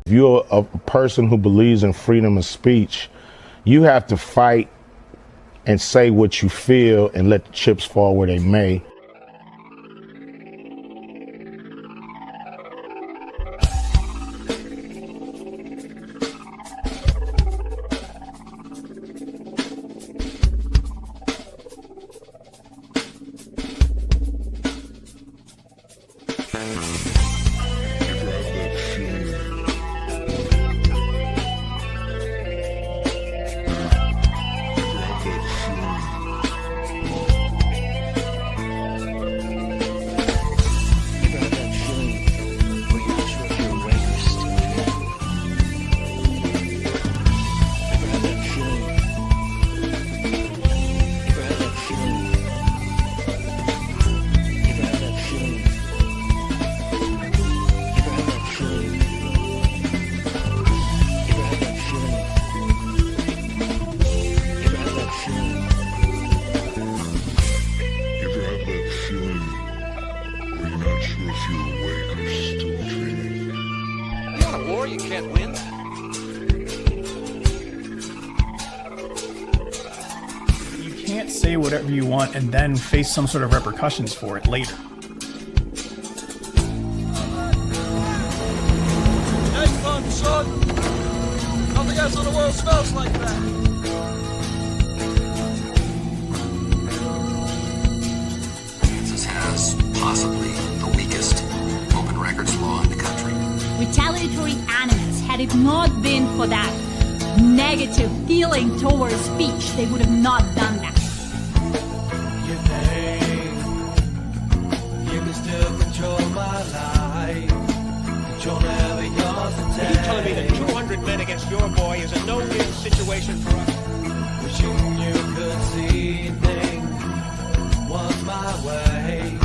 If you're a person who believes in freedom of speech, you have to fight and say what you feel and let the chips fall where they may. Say whatever you want and then face some sort of repercussions for it later. Hey, fun, son. Nothing else in the world smells like that. Kansas has possibly the weakest open records law in the country. Retaliatory animus, had it not been for that negative feeling towards speech, they would have not done that. Are you telling me that 200 men against your boy is a no-win situation for us? Wishing you could see things was my way.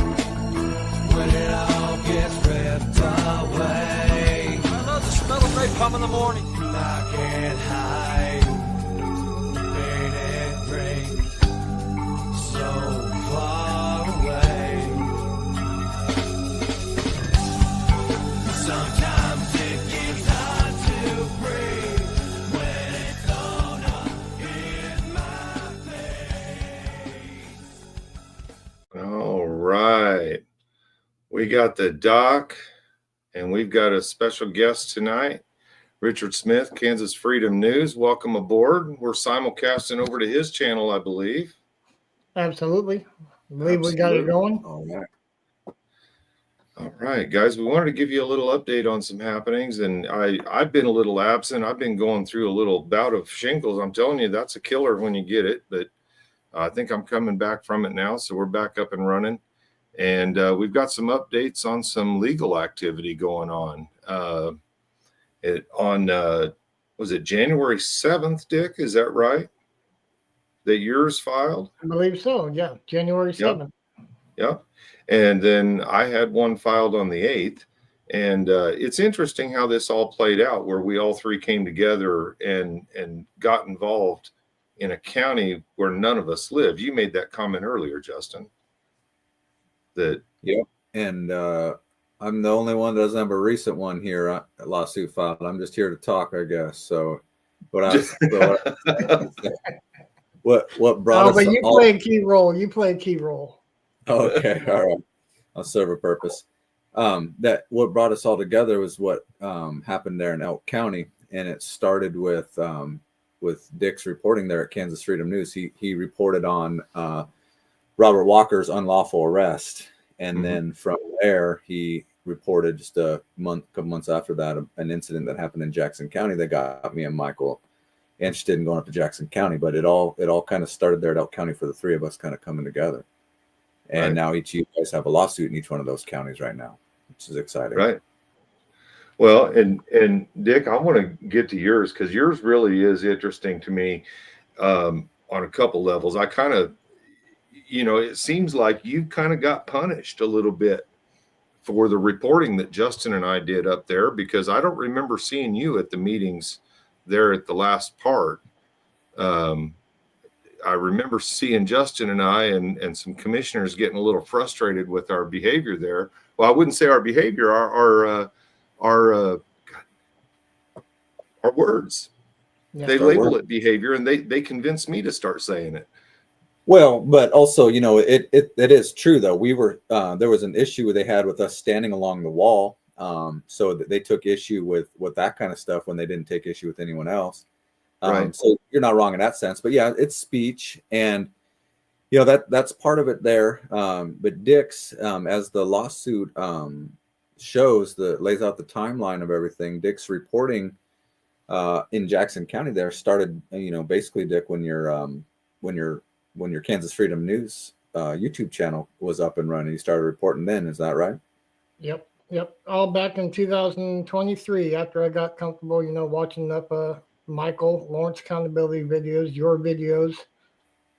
When it all gets ripped away. I love the smell of napalm in the morning. I can't hide. Pain it brings so far away. Sometimes it gets hard to breathe when it's gonna hit my face. All right. We got the doc, and we've got a special guest tonight, Richard Smith, Kansas Freedom News. Welcome aboard. We're simulcasting over to his channel, I believe. Absolutely. I believe we got it going. All right, guys, we wanted to give you a little update on some happenings, and I've been a little absent. I've been going through a little bout of shingles. I'm telling you, that's a killer when you get it, but I think I'm coming back from it now, so we're back up and running. And we've got some updates on some legal activity going on. Was it January 7th, Dick? Is that right? That yours filed? I believe so. Yeah. January 7th. Yep. And then I had one filed on the 8th. And it's interesting how this all played out, where we all three came together and got involved in a county where none of us live. You made that comment earlier, Justin. Yep. And I'm the only one that doesn't have a recent one here, a lawsuit filed. I'm just here to talk, I guess. So, what brought us? But you played a key role. You played a key role. Okay, all right. I'll serve a purpose. That what brought us all together was what happened there in Elk County, and it started with Dick's reporting there at Kansas Freedom News. He reported on Robert Walker's unlawful arrest, and then from there he reported just a couple months after that an incident that happened in Jackson County that got me and Micheal interested in going up to Jackson County. But it all kind of started there at Elk County for the three of us kind of coming together. And now each of you guys have a lawsuit in each one of those counties right now, which is exciting. Right. Well, and Dick, I want to get to yours because yours really is interesting to me on a couple levels. I kind of, it seems like you kind of got punished a little bit for the reporting that Justin and I did up there, because I don't remember seeing you at the meetings there at the last part. I remember seeing Justin and I and some commissioners getting a little frustrated with our behavior there. Well, I wouldn't say our behavior, our words. Yeah. They Our label word. it behavior, and they convince me to start saying it. Well, but also, you know, it is true though. We were there was an issue they had with us standing along the wall, so that they took issue with that kind of stuff when they didn't take issue with anyone else. Right. So you're not wrong in that sense. But yeah, it's speech, and you know that's part of it there. But Dick's, as the lawsuit shows, lays out the timeline of everything. Dick's reporting in Jackson County there started, you know, basically, Dick, when your Kansas Freedom News YouTube channel was up and running. You started reporting then, is that right? Yep. All back in 2023, after I got comfortable, you know, watching enough Micheal, Lawrence accountability videos, your videos,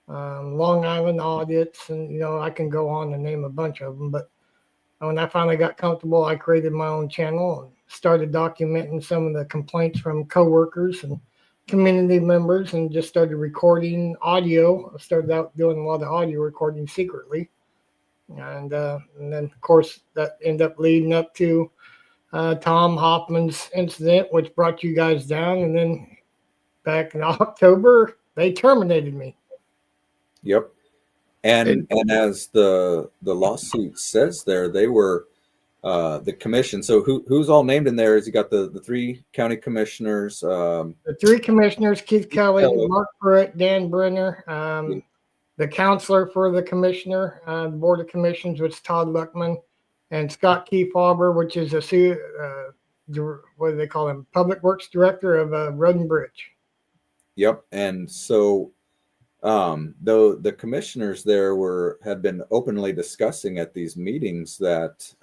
Long Island audits, and, you know, I can go on and name a bunch of them. But when I finally got comfortable, I created my own channel and started documenting some of the complaints from coworkers and community members, and just started recording audio. I started out doing a lot of audio recording secretly. And then, of course, that ended up leading up to Tom Hoffman's incident, which brought you guys down. And then back in October, they terminated me. Yep. And as the lawsuit says there, they were the commission. So who's all named in there? Is you got the 3 county commissioners? The 3 commissioners: Keith Kelly, Mark Pruitt, Dan Brenner. The counselor for the commissioner, the board of commissions, which is Todd Luckman, and Scott Kefauver, which is what do they call him? Public Works Director of Road and Bridge. Yep. And so though the commissioners there had been openly discussing at these meetings that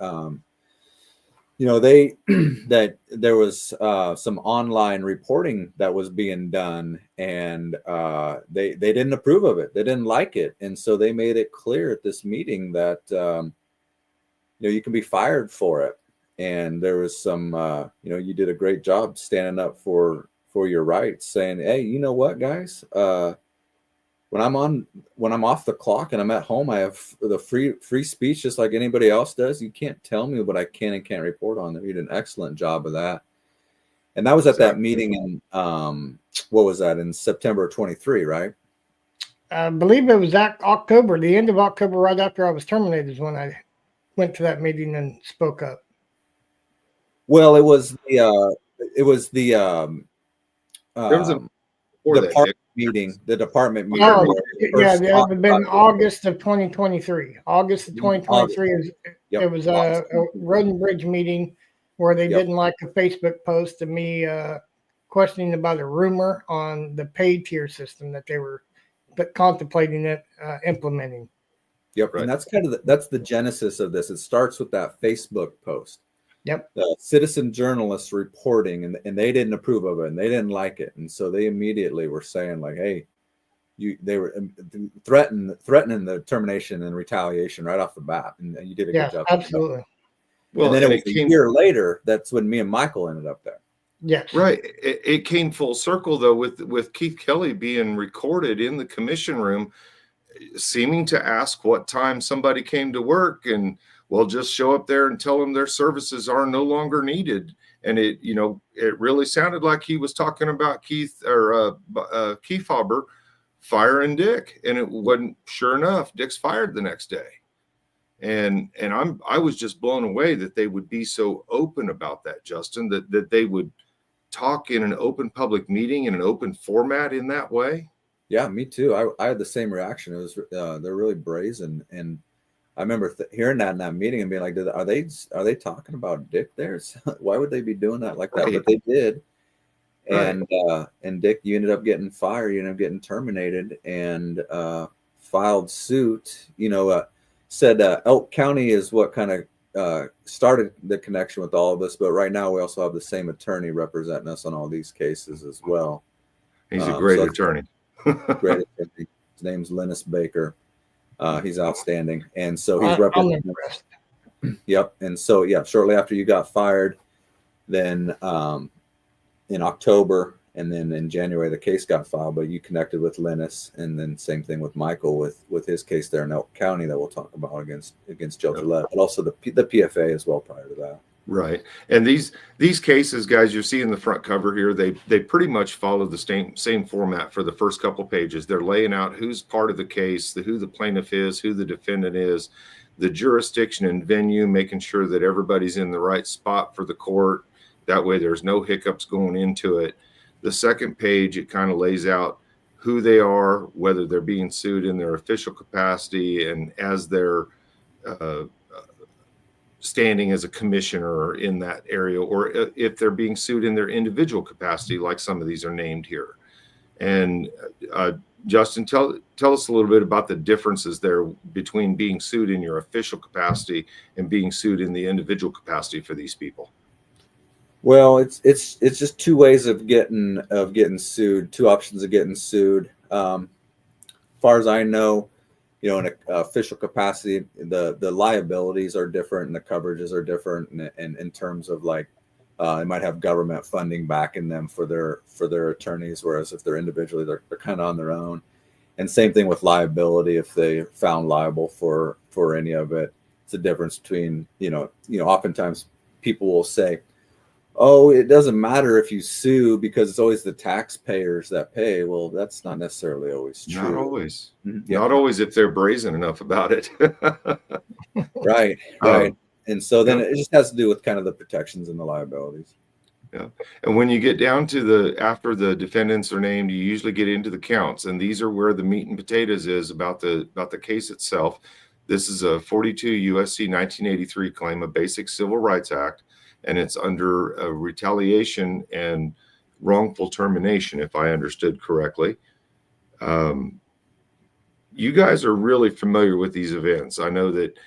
you know, that there was some online reporting that was being done, and they didn't approve of it. They didn't like it, and so they made it clear at this meeting that you know, you can be fired for it. And there was some you know, you did a great job standing up for your rights, saying, hey, you know what, guys, when I'm off the clock and I'm at home, I have the free speech just like anybody else does. You can't tell me what I can and can't report on. You did an excellent job of that. And that was at that meeting in what was that, in September 23, right? I believe it was that October, the end of October, right after I was terminated, is when I went to that meeting and spoke up. Well, it was the There was a before that, department Dick. meeting. The department meeting. Oh, where they yeah, first it would talked have been about it. August of 2023. August of 2023 is Yep. it was a Road and Bridge meeting where they Yep. didn't like a Facebook post of me questioning about a rumor on the paid tier system that they were contemplating implementing. Yep. Right. And that's kind of that's the genesis of this. It starts with that Facebook post. Yep. The citizen journalists reporting, and they didn't approve of it, and they didn't like it, and so they immediately were saying like, "Hey, they were threatening the termination and retaliation right off the bat," and you did a good job. Absolutely. Well, and then and it was a year later. That's when me and Micheal ended up there. Yes. right. It came full circle though, with Keith Kelly being recorded in the commission room, seeming to ask what time somebody came to work, and well, just show up there and tell them their services are no longer needed. And it, you know, it really sounded like he was talking about Keith or Kefauver firing Dick, and it wasn't. Sure enough, Dick's fired the next day. And I was just blown away that they would be so open about that, Justin, that they would talk in an open public meeting in an open format in that way. Yeah, me too. I had the same reaction. It was they're really brazen, and I remember hearing that in that meeting and being like, are they talking about Dick there? Why would they be doing that like that? Right. But they did. Right. And Dick, you ended up getting fired. You ended up getting terminated, and filed suit. You know, said Elk County is what kind of started the connection with all of us. But right now, we also have the same attorney representing us on all these cases as well. He's a great attorney. Great attorney. His name's Linus Baker. He's outstanding, and so he's I'm representing. impressed. Yep. And so, yeah, shortly after you got fired, then in October, and then in January, the case got filed, but you connected with Linus, and then same thing with Micheal with his case there in Elk County that we'll talk about against Joe Gillette, but also the PFA as well prior to that. Right. And these cases, guys, you see in the front cover here, they pretty much follow the same format for the first couple pages. They're laying out who's part of the case, who the plaintiff is, who the defendant is, the jurisdiction and venue, making sure that everybody's in the right spot for the court. That way there's no hiccups going into it. The second page, it kind of lays out who they are, whether they're being sued in their official capacity and as their standing as a commissioner in that area, or if they're being sued in their individual capacity, like some of these are named here. And Justin, tell us a little bit about the differences there between being sued in your official capacity and being sued in the individual capacity for these people. Well, it's just two ways of getting sued, two options of getting sued. As far as I know, in an official capacity, the liabilities are different and the coverages are different, and in terms of like they might have government funding backing them for their attorneys, whereas if they're individually, they're kind of on their own. And same thing with liability. If they found liable for any of it, it's a difference between oftentimes people will say, oh, it doesn't matter if you sue because it's always the taxpayers that pay. Well, that's not necessarily always true. Not always. Mhm. Not always if they're brazen enough about it. Right. And so then it just has to do with kind of the protections and the liabilities. Yeah. And when you get down to after the defendants are named, you usually get into the counts. And these are where the meat and potatoes is about the case itself. This is a 42 USC 1983 claim, a basic civil rights act. And it's under a retaliation and wrongful termination, if I understood correctly. You guys are really familiar with these events. I know that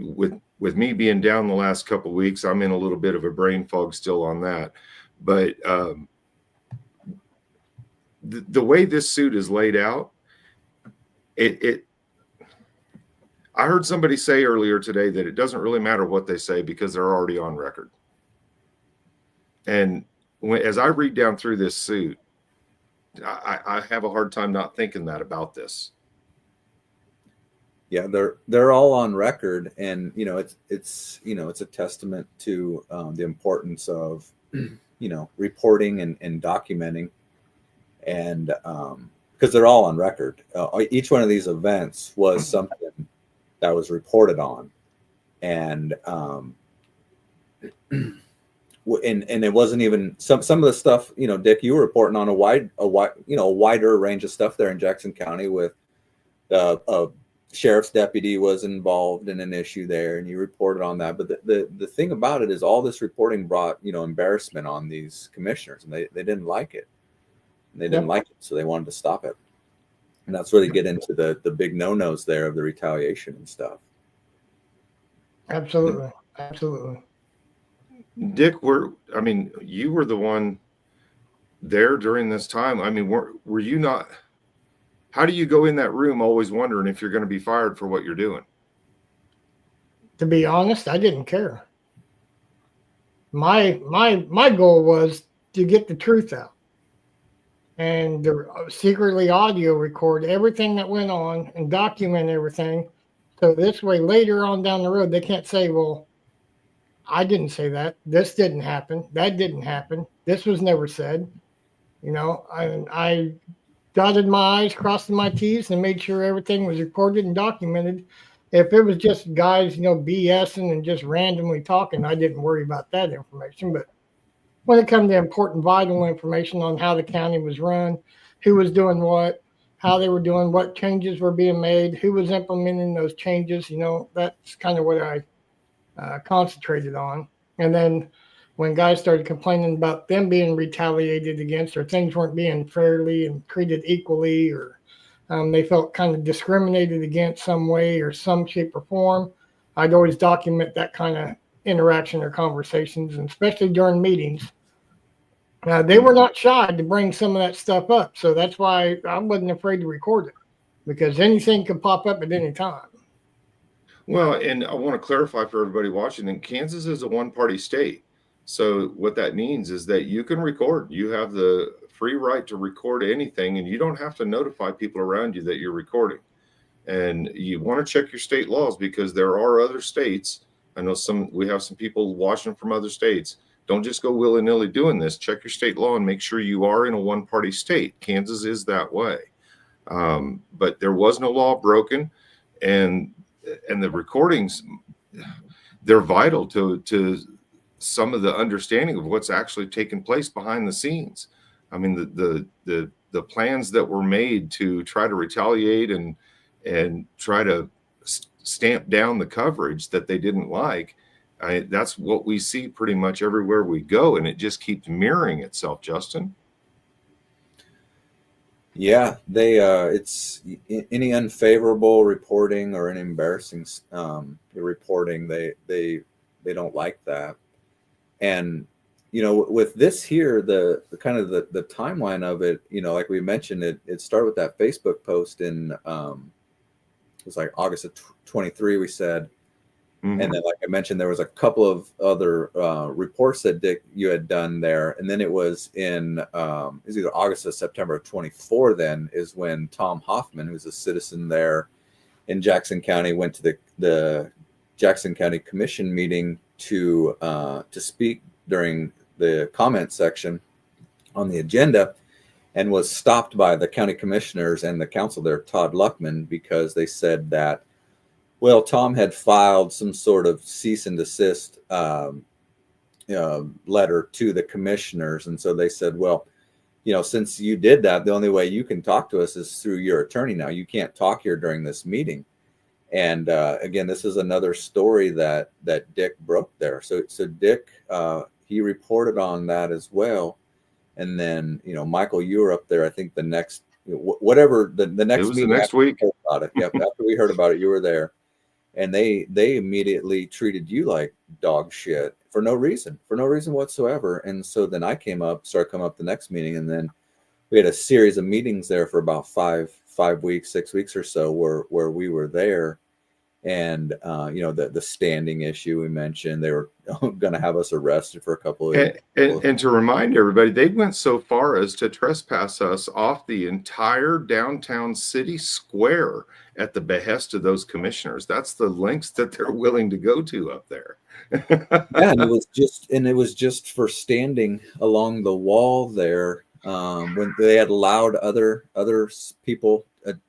with me being down the last couple of weeks, I'm in a little bit of a brain fog still on that. But the way this suit is laid out, I heard somebody say earlier today that it doesn't really matter what they say because they're already on record. And as I read down through this suit, I have a hard time not thinking that about this. Yeah, they're all on record, and it's a testament to the importance of reporting and documenting, and because they're all on record. Each one of these events was something that was reported on, and it wasn't even some of the stuff. Dick, you were reporting on a wider range of stuff there in Jackson County with a sheriff's deputy was involved in an issue there, and you reported on that. But the thing about it is, all this reporting brought embarrassment on these commissioners, and they didn't like it. They didn't like it, so they wanted to stop it. And that's where they get into the big no-nos there of the retaliation and stuff. Absolutely. Dick, you were the one there during this time. I mean, were you not? How do you go in that room always wondering if you're going to be fired for what you're doing? To be honest, I didn't care. My goal was to get the truth out and to secretly audio record everything that went on and document everything. So this way, later on down the road, they can't say, well, I didn't say that. This didn't happen. That didn't happen. This was never said. I dotted my I's, crossed my T's, and made sure everything was recorded and documented. If it was just guys, BSing and just randomly talking, I didn't worry about that information. But when it comes to important, vital information on how the county was run, who was doing what, how they were doing, what changes were being made, who was implementing those changes, that's kind of what I concentrated on. And then when guys started complaining about them being retaliated against, or things weren't being fairly and treated equally, or they felt kind of discriminated against some way or some shape or form, I'd always document that kind of interaction or conversations, and especially during meetings. They were not shy to bring some of that stuff up. So that's why I wasn't afraid to record it, because anything could pop up at any time. Well, and I want to clarify for everybody watching that Kansas is a one-party state. So what that means is that you can record. You have the free right to record anything, and you don't have to notify people around you that you're recording. And you want to check your state laws, because there are other states I know we have some people watching from other states. Don't just go willy-nilly doing this. Check your state law and make sure you are in a one-party state. Kansas is that way. But there was no law broken, and the recordings, they're vital to some of the understanding of what's actually taking place behind the scenes. I mean, the plans that were made to try to retaliate and try to stamp down the coverage that they didn't like. That's what we see pretty much everywhere we go, and it just keeps mirroring itself, Justin. Yeah, they it's any unfavorable reporting or any embarrassing reporting, they don't like that. And you know, with this here, the kind of the timeline of it, you know, like we mentioned, it started with that Facebook post in it was like August of 23, we said. And then, like I mentioned, there was a couple of other reports that Dick, you had done there. And then it was in, it was either August or September of 24 then is when Tom Hoffman, who's a citizen there in Jackson County, went to the Jackson County Commission meeting to speak during the comment section on the agenda, and was stopped by the county commissioners and the council there, Todd Luckman, because they said that, well, Tom had filed some sort of cease and desist letter to the commissioners. And so they said, well, you know, since you did that, the only way you can talk to us is through your attorney now. You can't talk here during this meeting. And again, this is another story that Dick broke there. So Dick, he reported on that as well. And then, you know, Micheal, you were up there, I think the next, whatever, the next it was meeting the next week. About it. Yep, after we heard about it, you were there. And they immediately treated you like dog shit for no reason whatsoever. And so then I started coming up the next meeting, and then we had a series of meetings there for about 5 weeks, 6 weeks or so where we were there. And you know, the standing issue we mentioned, they were going to have us arrested for a couple of and to remind everybody, they went so far as to trespass us off the entire downtown city square at the behest of those commissioners. That's the lengths that they're willing to go to up there. Yeah, and it was just for standing along the wall there, when they had allowed other people,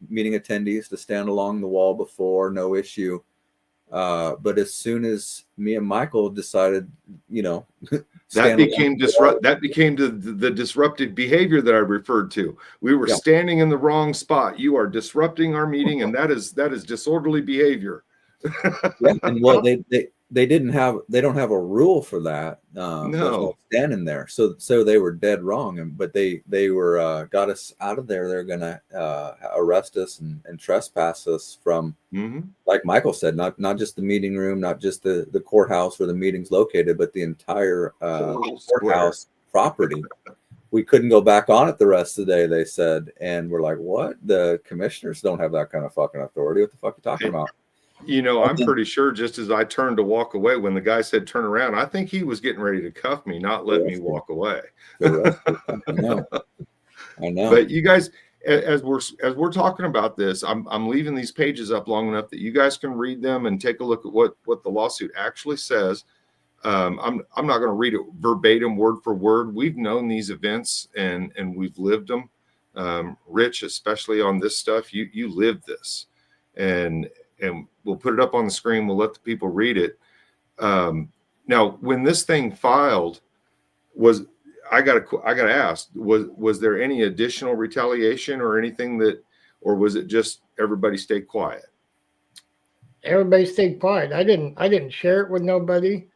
meeting attendees, to stand along the wall before, no issue. But as soon as me and Micheal decided, you know, that became the disruptive behavior that I referred to. We were standing in the wrong spot. You are disrupting our meeting, and that is disorderly behavior. Yeah, and well, they don't have a rule for that. No, standing there, so they were dead wrong. But they were got us out of there. They're gonna arrest us and trespass us from, like Micheal said, not just the meeting room, not just the courthouse where the meeting's located, but the entire courthouse property. We couldn't go back on it the rest of the day, they said, and we're like, what? The commissioners don't have that kind of fucking authority. What the fuck are you talking about? You know, I'm pretty sure just as I turned to walk away, when the guy said turn around, I think he was getting ready to cuff me, not let me walk away. I know. But you guys, as we're talking about this, I'm leaving these pages up long enough that you guys can read them and take a look at what the lawsuit actually says. I'm not going to read it verbatim, word for word. We've known these events and we've lived them. Rich, especially on this stuff, you lived this, and we'll put it up on the screen. We'll let the people read it. Now, when this thing filed, I got to ask, was there any additional retaliation or anything or was it just everybody stayed quiet? Everybody stayed quiet. I didn't share it with nobody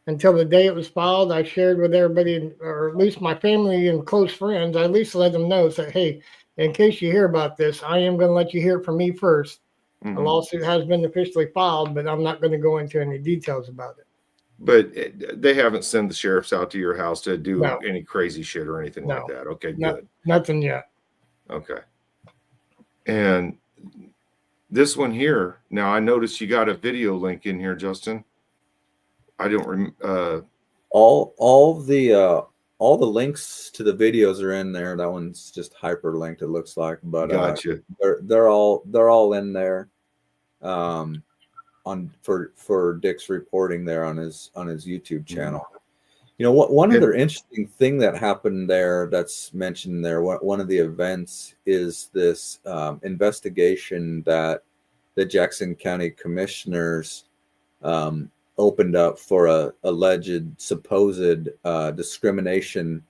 until the day it was filed. I shared with everybody, or at least my family and close friends. I at least let them know, say, hey, in case you hear about this, I am going to let you hear it from me first. The lawsuit has been officially filed, but I'm not going to go into any details about it. But they haven't sent the sheriffs out to your house to do any crazy shit or anything like that. Okay, good. Nothing yet. Okay. And this one here, now I noticed you got a video link in here, Justin. I don't remember. All the links to the videos are in there. That one's just hyperlinked, it looks like, but gotcha. They're all in there. for Dick's reporting there on his YouTube channel. You know, one other interesting thing that happened there that's mentioned there, one of the events is this investigation that the Jackson County Commissioners opened up for a alleged supposed discrimination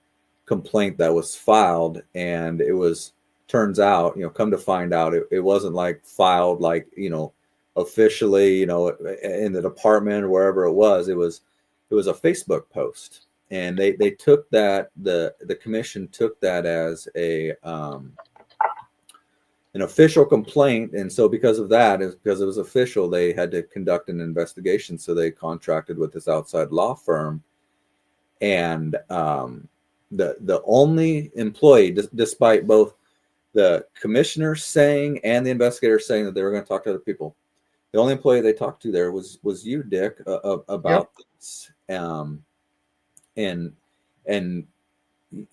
complaint that was filed, and it was, turns out, you know, come to find out, it wasn't like filed like, you know, officially, you know, in the department or wherever it was a Facebook post, and they took that, the commission took that as a an official complaint, and so because of that, because it was official, they had to conduct an investigation. So they contracted with this outside law firm, and the only employee, despite both the commissioner saying and the investigator saying that they were going to talk to other people, the only employee they talked to there was you, Dick, about this, and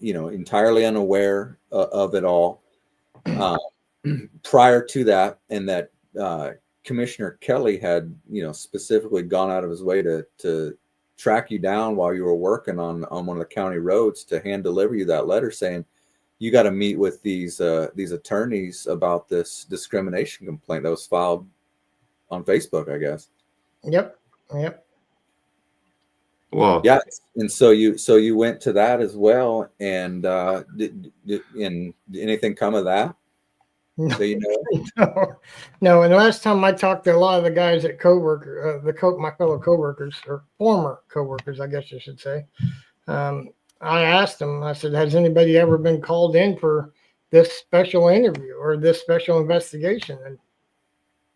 you know, entirely unaware of it all prior to that, and that Commissioner Kelly had, you know, specifically gone out of his way to track you down while you were working on one of the county roads to hand deliver you that letter saying you got to meet with these attorneys about this discrimination complaint that was filed on Facebook, I guess. Yep. Well, yeah, and so you went to that as well, and did anything come of that? No, So, you know, no. And the last time I talked to a lot of the guys at my fellow coworkers, or former coworkers, I guess I should say, I asked them, I said, has anybody ever been called in for this special interview or this special investigation? And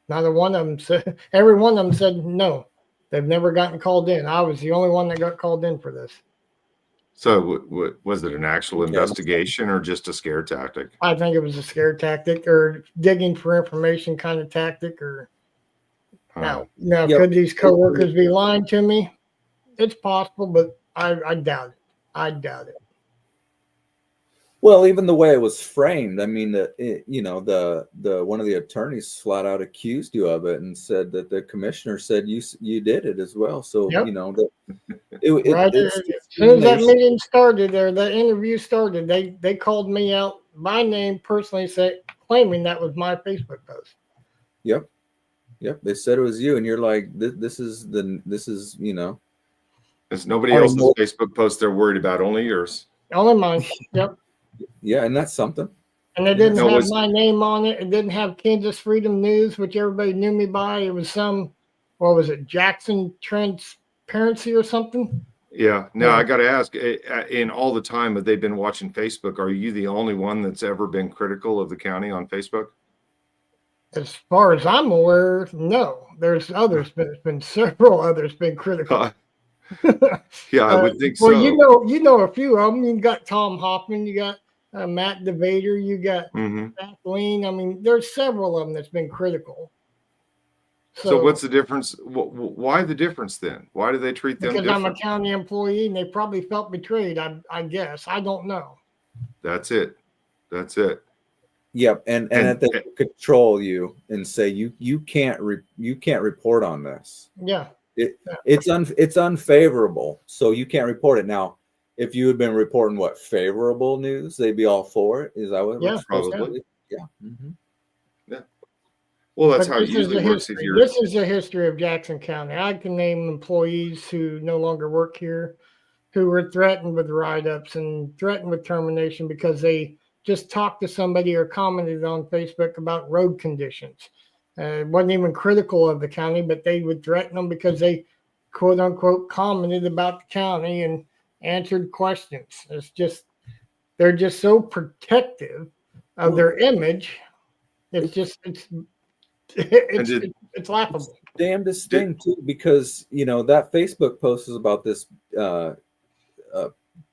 neither one of them said, every one of them said no. They've never gotten called in. I was the only one that got called in for this. so was it an actual investigation or just a scare tactic? I think it was a scare tactic or digging for information kind of tactic. Or now, could these coworkers be lying to me? It's possible, but I doubt it. I doubt it. well, even the way it was framed, I mean, you know, the one of the attorneys flat out accused you of it and said that the commissioner said you did it as well. So you know that Right as soon as that meeting started or that interview started, they called me out by name personally, claiming that was my Facebook post. Yep. They said it was you, and you're like, this is you know, It's nobody else's Facebook post they're worried about, only yours. Only mine. Yep. Yeah, and that's something. And it didn't have my name on it. It didn't have Kansas Freedom News, which everybody knew me by. It was some, what was it, Jackson Transparency or something? Yeah. Now I got to ask, in all the time that they've been watching Facebook, are you the only one that's ever been critical of the county on Facebook? As far as I'm aware, no. There's others, but there's been several others been critical. Yeah, I would think so. Well, you know a few of them. You got Tom Hoffman, you got Matt DeVader, you got Kathleen. I mean, there's several of them that's been critical. So what's the difference? Why the difference then? Why do they treat them different? Because I'm a county employee and they probably felt betrayed, I guess. I don't know. That's it. Yep, and that they control you and say you can't report on this. Yeah. It's unfavorable, so you can't report it. Now, if you had been reporting favorable news, they'd be all for it. Is that what? Yeah, probably. Yeah. Mm-hmm. Yeah. Well, that's how it usually works. This is the history of Jackson County. I can name employees who no longer work here, who were threatened with write-ups and threatened with termination because they just talked to somebody or commented on Facebook about road conditions. It wasn't even critical of the county, but they would threaten them because they, quote unquote, commented about the county and answered questions. It's just, they're just so protective of their image. It's just, it's laughable. Damnedest thing too, because you know that Facebook post is about this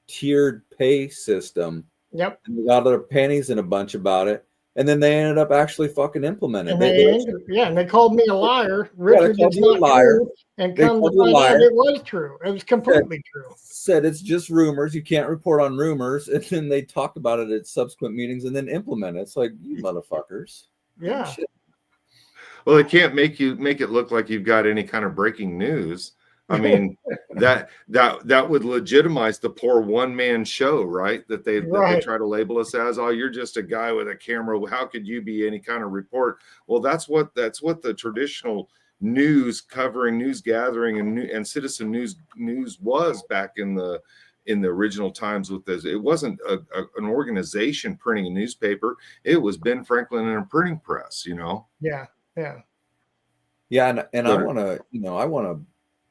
tiered pay system. Yep. And they got their panties in a bunch about it. And then they ended up actually fucking implementing and it. And they called me a liar. Richard is not true. And come to find out it was true. It was completely true. Said it's just rumors. You can't report on rumors. And then they talked about it at subsequent meetings and then implement it. It's like, you motherfuckers. Yeah. Shit. Well, it can't make it look like you've got any kind of breaking news. I mean, that would legitimize the poor one-man show, right? That they try to label us as, oh, you're just a guy with a camera. How could you be any kind of report? Well, that's what the traditional news covering, news gathering, and citizen news was back in the original times with this. It wasn't an organization printing a newspaper. It was Ben Franklin and a printing press, Yeah. And I want to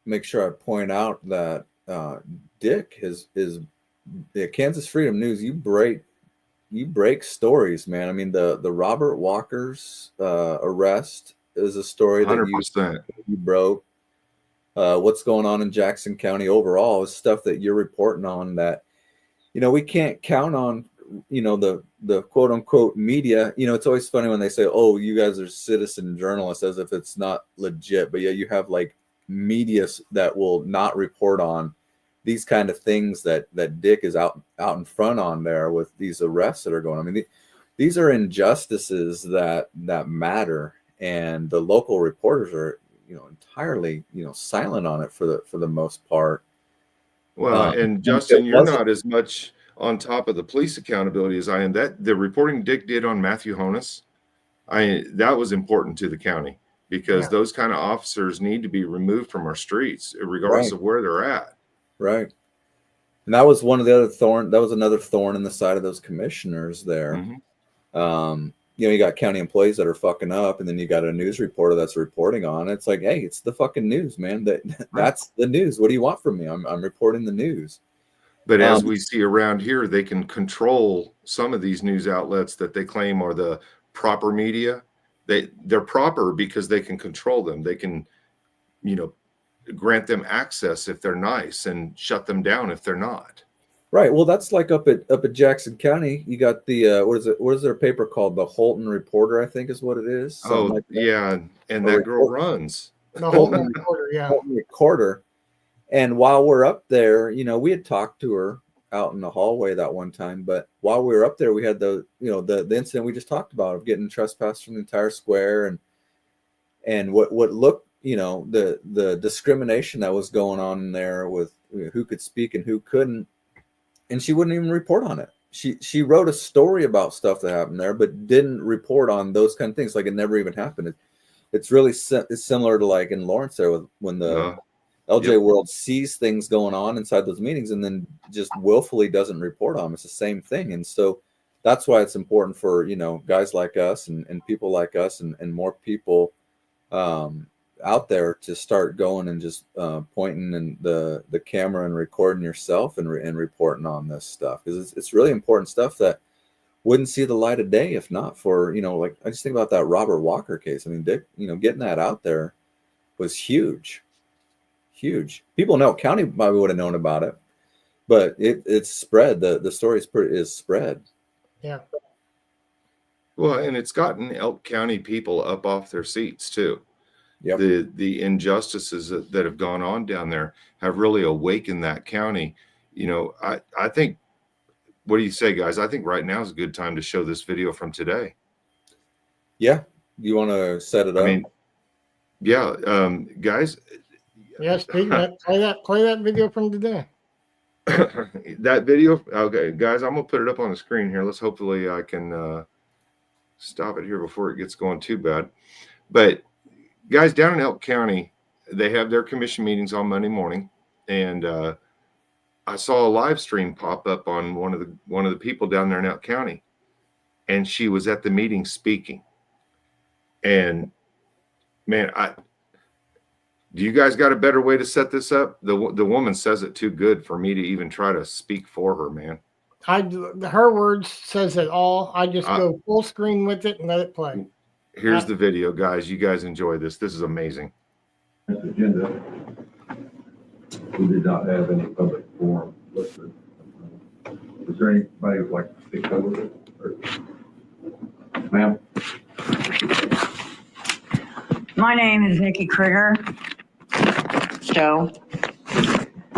make sure I point out that Dick is the Kansas Freedom News. You break stories, man. I mean, the Robert Walker's arrest is a story that 100%. you broke. What's going on in Jackson County overall is stuff that you're reporting on that, we can't count on, the quote unquote media. It's always funny when they say, oh, you guys are citizen journalists, as if it's not legit. But yeah, you have like media that will not report on these kind of things that Dick is out in front on there with these arrests that are going on. I mean, these are injustices that matter, and the local reporters are entirely silent on it for the most part. Well, and Justin, you're not as much on top of the police accountability as I am. That the reporting Dick did on Matthew Honus, that was important to the county, because those kind of officers need to be removed from our streets, regardless of where they're at. Right. And that was one of the other thorn. That was another thorn in the side of those commissioners there. Mm-hmm. You got county employees that are fucking up, and then you got a news reporter that's reporting on it. It's like, hey, it's the fucking news, man. That's the news. What do you want from me? I'm reporting the news. But as we see around here, they can control some of these news outlets that they claim are the proper media. They're proper because they can control them. They can, grant them access if they're nice and shut them down if they're not. Right. Well, that's like up at Jackson County. You got the what is their paper called? The Holton Reporter, I think is what it is. Oh, like yeah, and that girl runs. The Holton Reporter, yeah. Holton Recorder. And while we're up there, we had talked to her out in the hallway that one time. But while we were up there, we had the incident we just talked about of getting trespassed from the entire square, and what looked, the discrimination that was going on in there with who could speak and who couldn't. And she wouldn't even report on it. She wrote a story about stuff that happened there, but didn't report on those kind of things. Like it never even happened. It's really it's similar to like in Lawrence there when the LJ World sees things going on inside those meetings and then just willfully doesn't report on them. It's the same thing. And so that's why it's important for, guys like us and people like us and more people out there to start going and just pointing in the camera and recording yourself and reporting on this stuff, because it's really important stuff that wouldn't see the light of day if not for like I just think about that Robert Walker case. I mean, Dick, getting that out there was huge. People in Elk County probably would have known about it, but it's spread. The story is spread. Yeah. Well, and it's gotten Elk County people up off their seats too. Yep. The injustices that have gone on down there have really awakened that county. I think, what do you say, guys? I think right now is a good time to show this video from today. Yeah. You want to set it up? I mean, yeah, guys. Yeah, speaking of that, play that video from today. That video. Okay, guys, I'm going to put it up on the screen here. Hopefully I can stop it here before it gets going too bad. But guys, down in Elk County, they have their commission meetings on Monday morning, and I saw a live stream pop up on one of the people down there in Elk County, and she was at the meeting speaking. And man, do you guys got a better way to set this up? The woman says it too good for me to even try to speak for her, man. Her words says it all. I just go full screen with it and let it play. Here's the video, guys. You guys enjoy this. This is amazing. Agenda. We did not have any public forum listed. Is there anybody who'd like to speak over it? Ma'am? My name is Nikki Krieger. So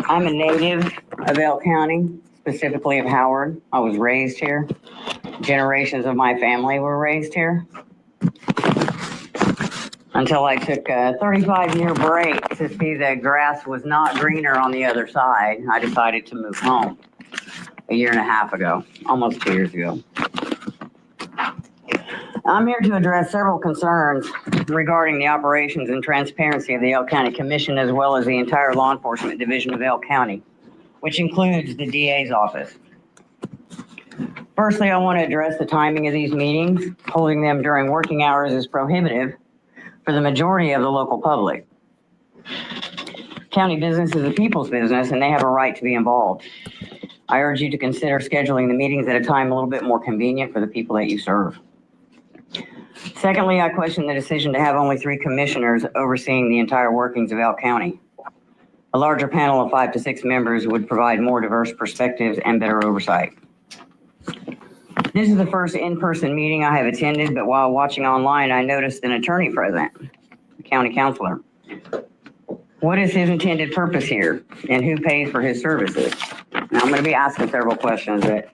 I'm a native of Elk County, specifically of Howard. I was raised here. Generations of my family were raised here. until I took a 35-year break to see that grass was not greener on the other side. I decided to move home a year and a half ago, almost 2 years ago. I'm here to address several concerns regarding the operations and transparency of the Elk County Commission, as well as the entire law enforcement division of Elk County, which includes the DA's office. Firstly, I want to address the timing of these meetings. Holding them during working hours is prohibitive for the majority of the local public. County business is a people's business, and they have a right to be involved. I urge you to consider scheduling the meetings at a time a little bit more convenient for the people that you serve. Secondly, I question the decision to have only 3 commissioners overseeing the entire workings of Elk County. A larger panel of 5 to 6 members would provide more diverse perspectives and better oversight. This is the first in-person meeting I have attended, but while watching online, I noticed an attorney present, a county counselor. What is his intended purpose here, and who pays for his services? Now, I'm going to be asking several questions that,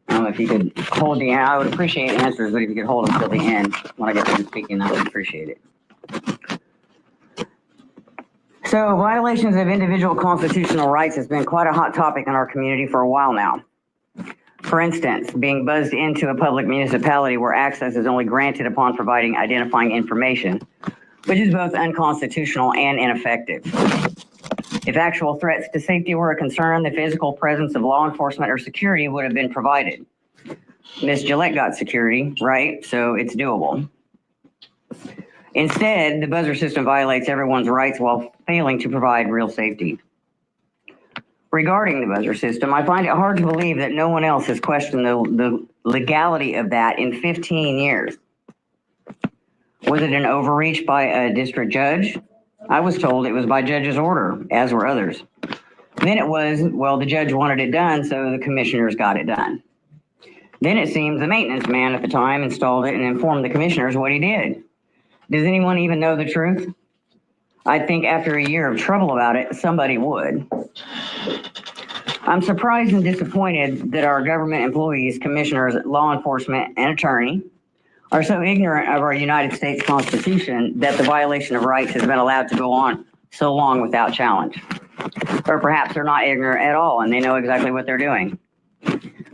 if you could hold the, I would appreciate answers, but if you could hold them till the end when I get done speaking, I would appreciate it. So, violations of individual constitutional rights has been quite a hot topic in our community for a while now. For instance, being buzzed into a public municipality where access is only granted upon providing identifying information, which is both unconstitutional and ineffective. If actual threats to safety were a concern, the physical presence of law enforcement or security would have been provided. Ms. Gillette got security, right? So it's doable. Instead, the buzzer system violates everyone's rights while failing to provide real safety. Regarding the buzzer system, I find it hard to believe that no one else has questioned the legality of that in 15 years. Was it an overreach by a district judge? I was told it was by judge's order, as were others. Then it was, well, the judge wanted it done, so the commissioners got it done. Then it seems the maintenance man at the time installed it and informed the commissioners what he did. Does anyone even know the truth? I think after a year of trouble about it, somebody would. I'm surprised and disappointed that our government employees, commissioners, law enforcement, and attorney are so ignorant of our United States Constitution that the violation of rights has been allowed to go on so long without challenge. Or perhaps they're not ignorant at all and they know exactly what they're doing.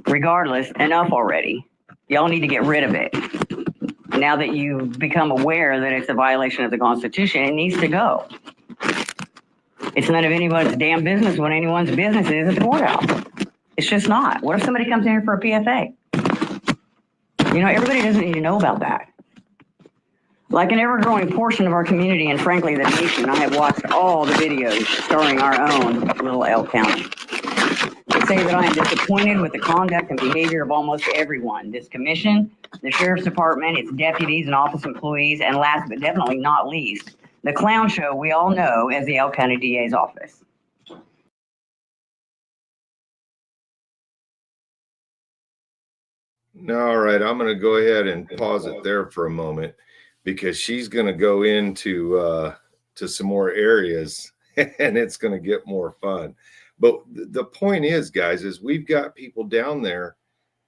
Regardless, enough already. Y'all need to get rid of it. Now that you've become aware that it's a violation of the Constitution, it needs to go. It's none of anyone's damn business what anyone's business is at the courthouse. It's just not. What if somebody comes in here for a PFA? Everybody doesn't need to know about that. Like an ever-growing portion of our community and frankly the nation, I have watched all the videos starring our own little Elk County. I say that I am disappointed with the conduct and behavior of almost everyone. This commission, the sheriff's department, its deputies and office employees, and last but definitely not least, the clown show we all know as the Elk County DA's office. All right, I'm going to go ahead and pause it there for a moment because she's going to go into to some more areas and it's going to get more fun. But the point is, guys, is we've got people down there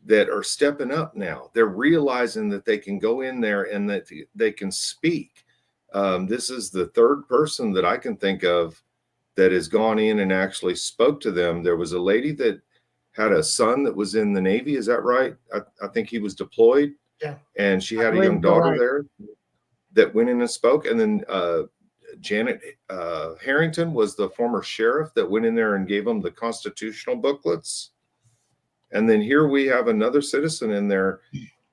that are stepping up now. They're realizing that they can go in there and that they can speak. This is the third person that I can think of that has gone in and actually spoke to them. There was a lady that had a son that was in the Navy. Is that right? I think he was deployed. Yeah. And she had a young daughter there that went in and spoke. And then Janet Harrington was the former sheriff that went in there and gave them the constitutional booklets. And then here we have another citizen in there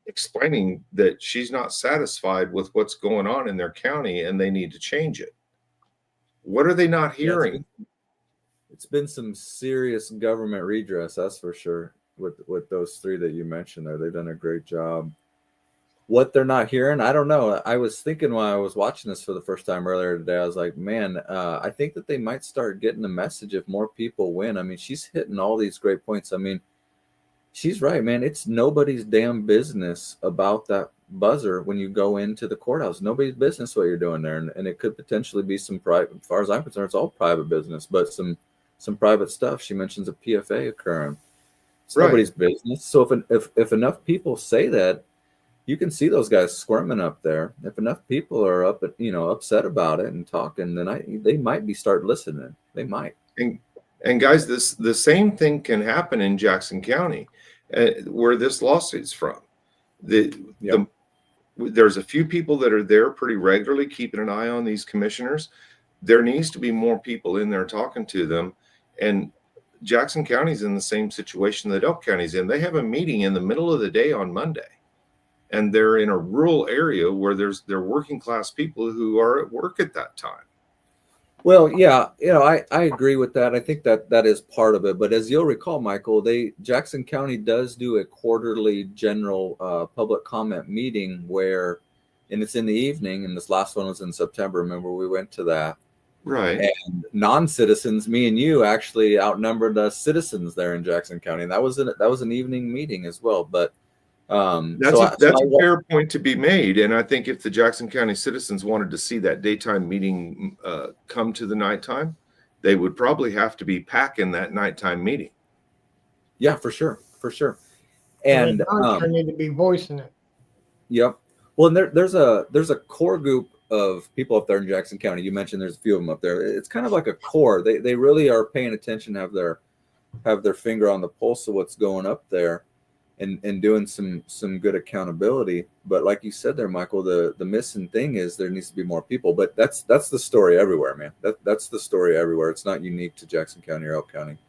explaining that she's not satisfied with what's going on in their county and they need to change it. What are they not hearing? It's been some serious government redress, that's for sure, with those 3 that you mentioned there. They've done a great job. What they're not hearing, I don't know. I was thinking while I was watching this for the first time earlier today, I was like, man, I think that they might start getting the message if more people win. I mean, she's hitting all these great points. I mean, she's right, man. It's nobody's damn business about that buzzer when you go into the courthouse. Nobody's business what you're doing there. And it could potentially be some private, as far as I'm concerned, it's all private business, but some private stuff. She mentions a PFA occurring. It's nobody's business. So if enough people say that, you can see those guys squirming up there. If enough people are upset about it and talking, then they might start listening. They might. And guys, the same thing can happen in Jackson County, where this lawsuit's from. There's a few people that are there pretty regularly, keeping an eye on these commissioners. There needs to be more people in there talking to them. And Jackson County's in the same situation that Elk County's in. They have a meeting in the middle of the day on Monday, and they're in a rural area where they're working class people who are at work at that time. Well, yeah, I agree with that. I think that is part of it. But as you'll recall, Micheal, Jackson County does do a quarterly general public comment meeting and it's in the evening. And this last one was in September. Remember, we went to that. Right. And non-citizens, me and you, actually outnumbered the citizens there in Jackson County. And that was an evening meeting as well. But that's a fair point to be made. And I think if the Jackson County citizens wanted to see that daytime meeting come to the nighttime, they would probably have to be packing that nighttime meeting. Yeah, for sure. And I need to be voicing it. Yep. Well, and there's a core group of people up there in Jackson County. You mentioned there's a few of them up there. It's kind of like a core. They really are paying attention, have their finger on the pulse of what's going up there. And doing some good accountability. But like you said there, Micheal, the missing thing is there needs to be more people. But that's the story everywhere, man. That's the story everywhere. It's not unique to Jackson County or Elk County.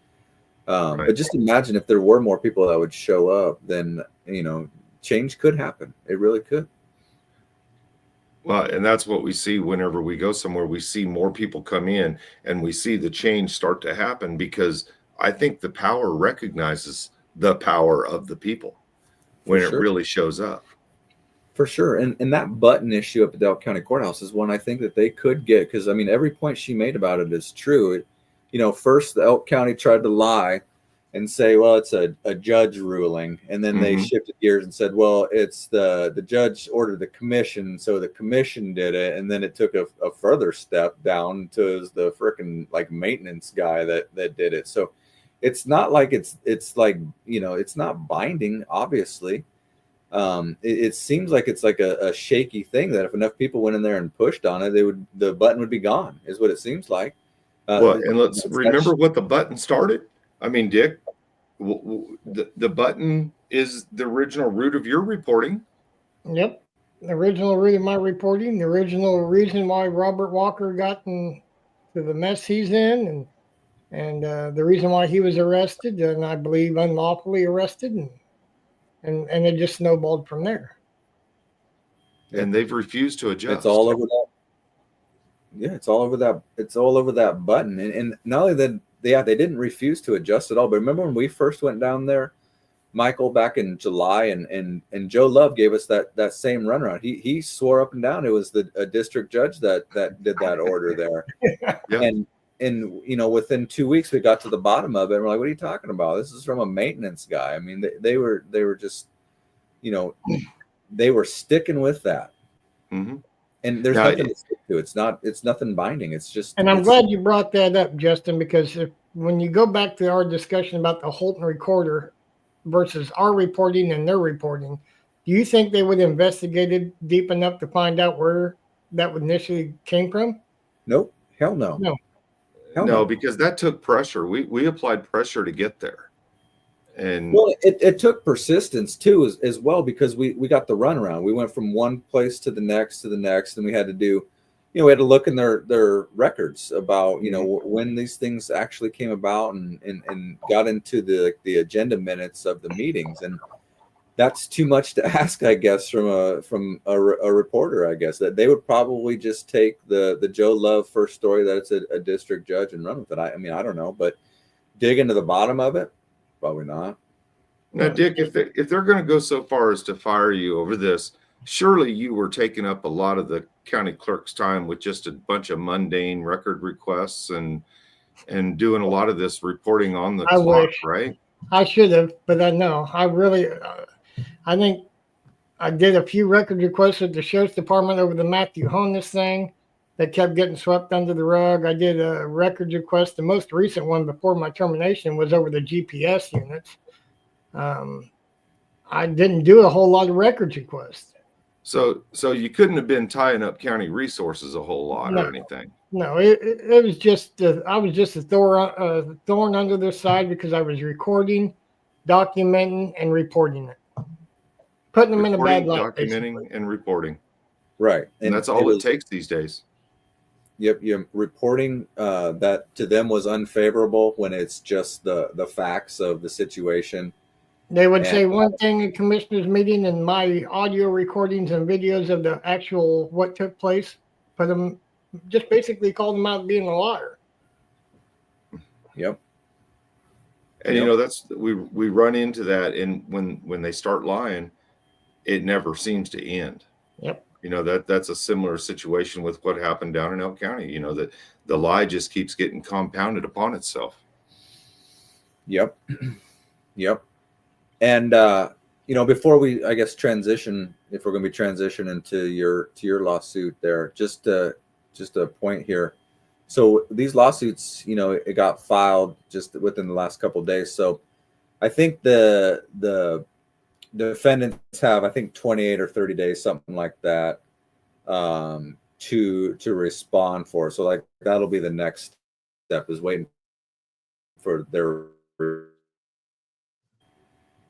Right. But just imagine if there were more people that would show up, then change could happen. It really could. Well, and that's what we see whenever we go somewhere. We see more people come in, and we see the change start to happen, because I think the power recognizes the power of the people when it really shows up. For sure. And that button issue up at the Elk County Courthouse is one I think that they could get, because I mean, every point she made about it is true. First the Elk County tried to lie and say, well, it's a judge ruling. And then they shifted gears and said, well, it's the judge ordered the commission, so the commission did it. And then it took a further step down to the frickin' maintenance guy that did it. So it's not like it's like, it's not binding, obviously. It seems like it's like a shaky thing that if enough people went in there and pushed on it, the button would be gone, is what it seems like. And let's remember what the button started. I mean, Dick, the button is the original root of your reporting. Yep. The original root of my reporting, the original reason why Robert Walker got into the mess he's in, and the reason why he was arrested, and I believe unlawfully arrested, and it just snowballed from there. And they've refused to adjust. It's all over that. Yeah, it's all over that. It's all over that button. And not only that, they didn't refuse to adjust at all. But remember when we first went down there, Micheal, back in July, and Joe Love gave us that same runaround. He swore up and down it was a district judge that did that order there. Yeah. And within 2 weeks we got to the bottom of it, and we're like, what are you talking about? This is from a maintenance guy. I mean, they were just, they were sticking with that. Mm-hmm. And there's nothing to stick to. It's nothing binding. It's just. And I'm glad you brought that up, Justin, because when you go back to our discussion about the Holton recorder versus our reporting and their reporting, do you think they would have investigated deep enough to find out where that initially came from? Nope. Hell no. No, because that took pressure. We applied pressure to get there. And well, it took persistence too, as well, because we got the runaround. We went from one place to the next, and we had to do, we had to look in their records about, when these things actually came about, and got into the agenda minutes of the meetings. And that's too much to ask, I guess, from a reporter. I guess that they would probably just take the Joe Love first story that it's a district judge and run with it. I mean, I don't know, but dig into the bottom of it, probably not. Now, Dick, if they're going to go so far as to fire you over this, surely you were taking up a lot of the county clerk's time with just a bunch of mundane record requests and doing a lot of this reporting on the clock, right? I should have, but I know. I think I did a few record requests with the sheriff's department over the Matthew Honus thing that kept getting swept under the rug. I did a record request. The most recent one before my termination was over the GPS units. I didn't do a whole lot of records requests. So you couldn't have been tying up county resources a whole lot No. or anything. No, it was just I was just a thorn under their side because I was recording, documenting, and reporting it, putting them in a bad light. Documenting, Basically. and reporting. Right. And that's all it takes these days. Yep. You're reporting that to them was unfavorable when it's just the facts of the situation. They would say one thing in commissioners meeting, and my audio recordings and videos of the actual what took place, put them just basically called them out being a liar. Yep. And you know, that's we run into that, and when they start lying, it never seems to end. Yep. You know, that's a similar situation with what happened down in Elk County. You know, that the lie just keeps getting compounded upon itself. Yep. Yep. And you know, before we, I guess, transition, if we're going to be transitioning to your lawsuit there, just a point here. So these lawsuits, you know, it got filed just within the last couple of days. So I think the defendants have, I think, 28 or 30 days, something like that, to respond for. So like that'll be the next step, is waiting for their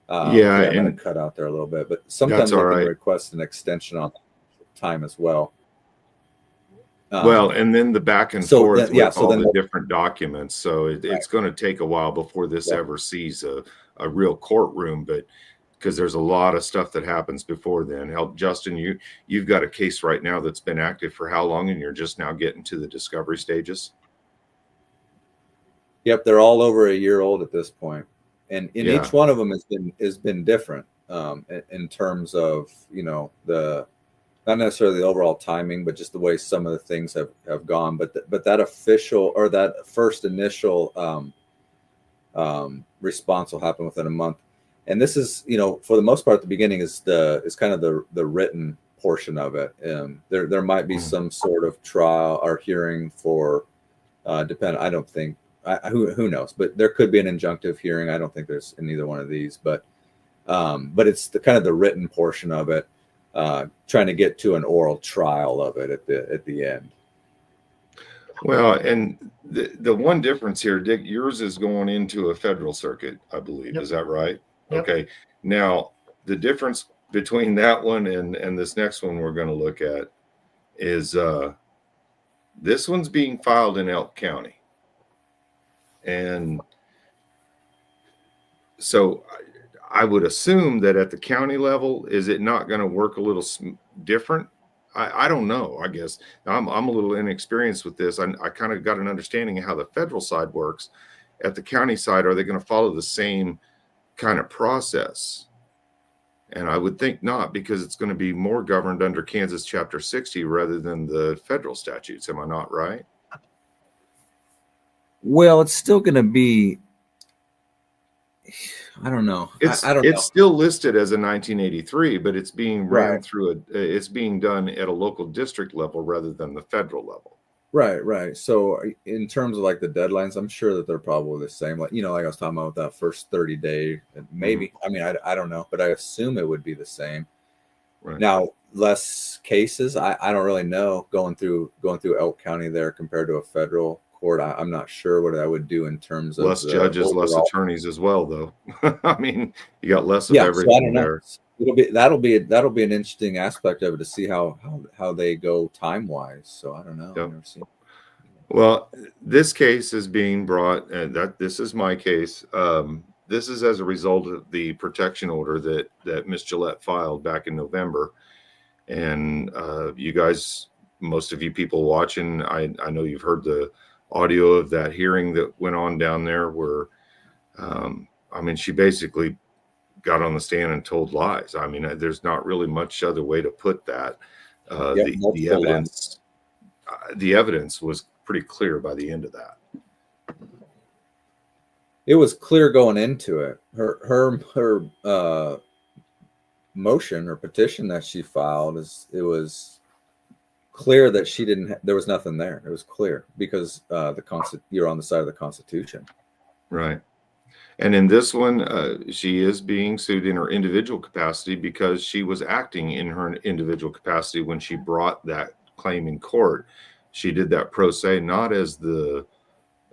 I'm going to cut out there a little bit, but sometimes they can request an extension on time as well. Well, and then the back and forth with all the different documents. So it's going to take a while before this ever sees a real courtroom, but because there's a lot of stuff that happens before then. Justin, you've got a case right now that's been active for how long, and you're just now getting to the discovery stages? Yep, they're all over a year old at this point. And in each one of them has been different in terms of, you know, not necessarily the overall timing, but just the way some of the things have gone. But that official, or that first initial response will happen within a month. And this is, you know, for the most part, the beginning is kind of the written portion of it. There might be some sort of trial or hearing for I don't think. Who knows? But there could be an injunctive hearing. I don't think there's in either one of these, but it's the kind of the written portion of it, trying to get to an oral trial of it at the end. Well, and the one difference here, Dick, yours is going into a federal circuit, I believe. Is that right? Yep. Okay. Now, the difference between that one and this next one we're going to look at is this one's being filed in Elk County. And so I would assume that at the county level, is it not going to work a little different? I don't know. I guess I'm a little inexperienced with this. I kind of got an understanding of how the federal side works. At the county side, are they going to follow the same kind of process? And I would think not, because it's going to be more governed under Kansas Chapter 60 rather than the federal statutes. Am I not right? Well, it's still going to be, I don't know. It's still listed as a 1983, but it's being ran through it's being done at a local district level rather than the federal level. Right. So in terms of like the deadlines, I'm sure that they're probably the same. Like, you know, like I was talking about that first 30 day, maybe, I mean, I don't know, but I assume it would be the same. Right. Now, less cases. I don't really know going through Elk County there compared to a federal court. I'm not sure what I would do in terms of less judges, less attorneys as well, though. I mean, you got less of everything there. That'll be an interesting aspect of it to see how they go time wise. So I don't know. Yep. I've never seen. Well, this case is being brought, and this is my case. This is as a result of the protection order that Ms. Gillette filed back in November. And you guys, most of you people watching, I know you've heard the audio of that hearing that went on down there where, I mean, she basically got on the stand and told lies. I mean, there's not really much other way to put that. The evidence was pretty clear by the end of that. It was clear going into it. Her motion or petition that she filed it was clear that there was nothing there. It was clear because you're on the side of the Constitution. Right. And in this one, she is being sued in her individual capacity because she was acting in her individual capacity when she brought that claim in court. She did that pro se, not as the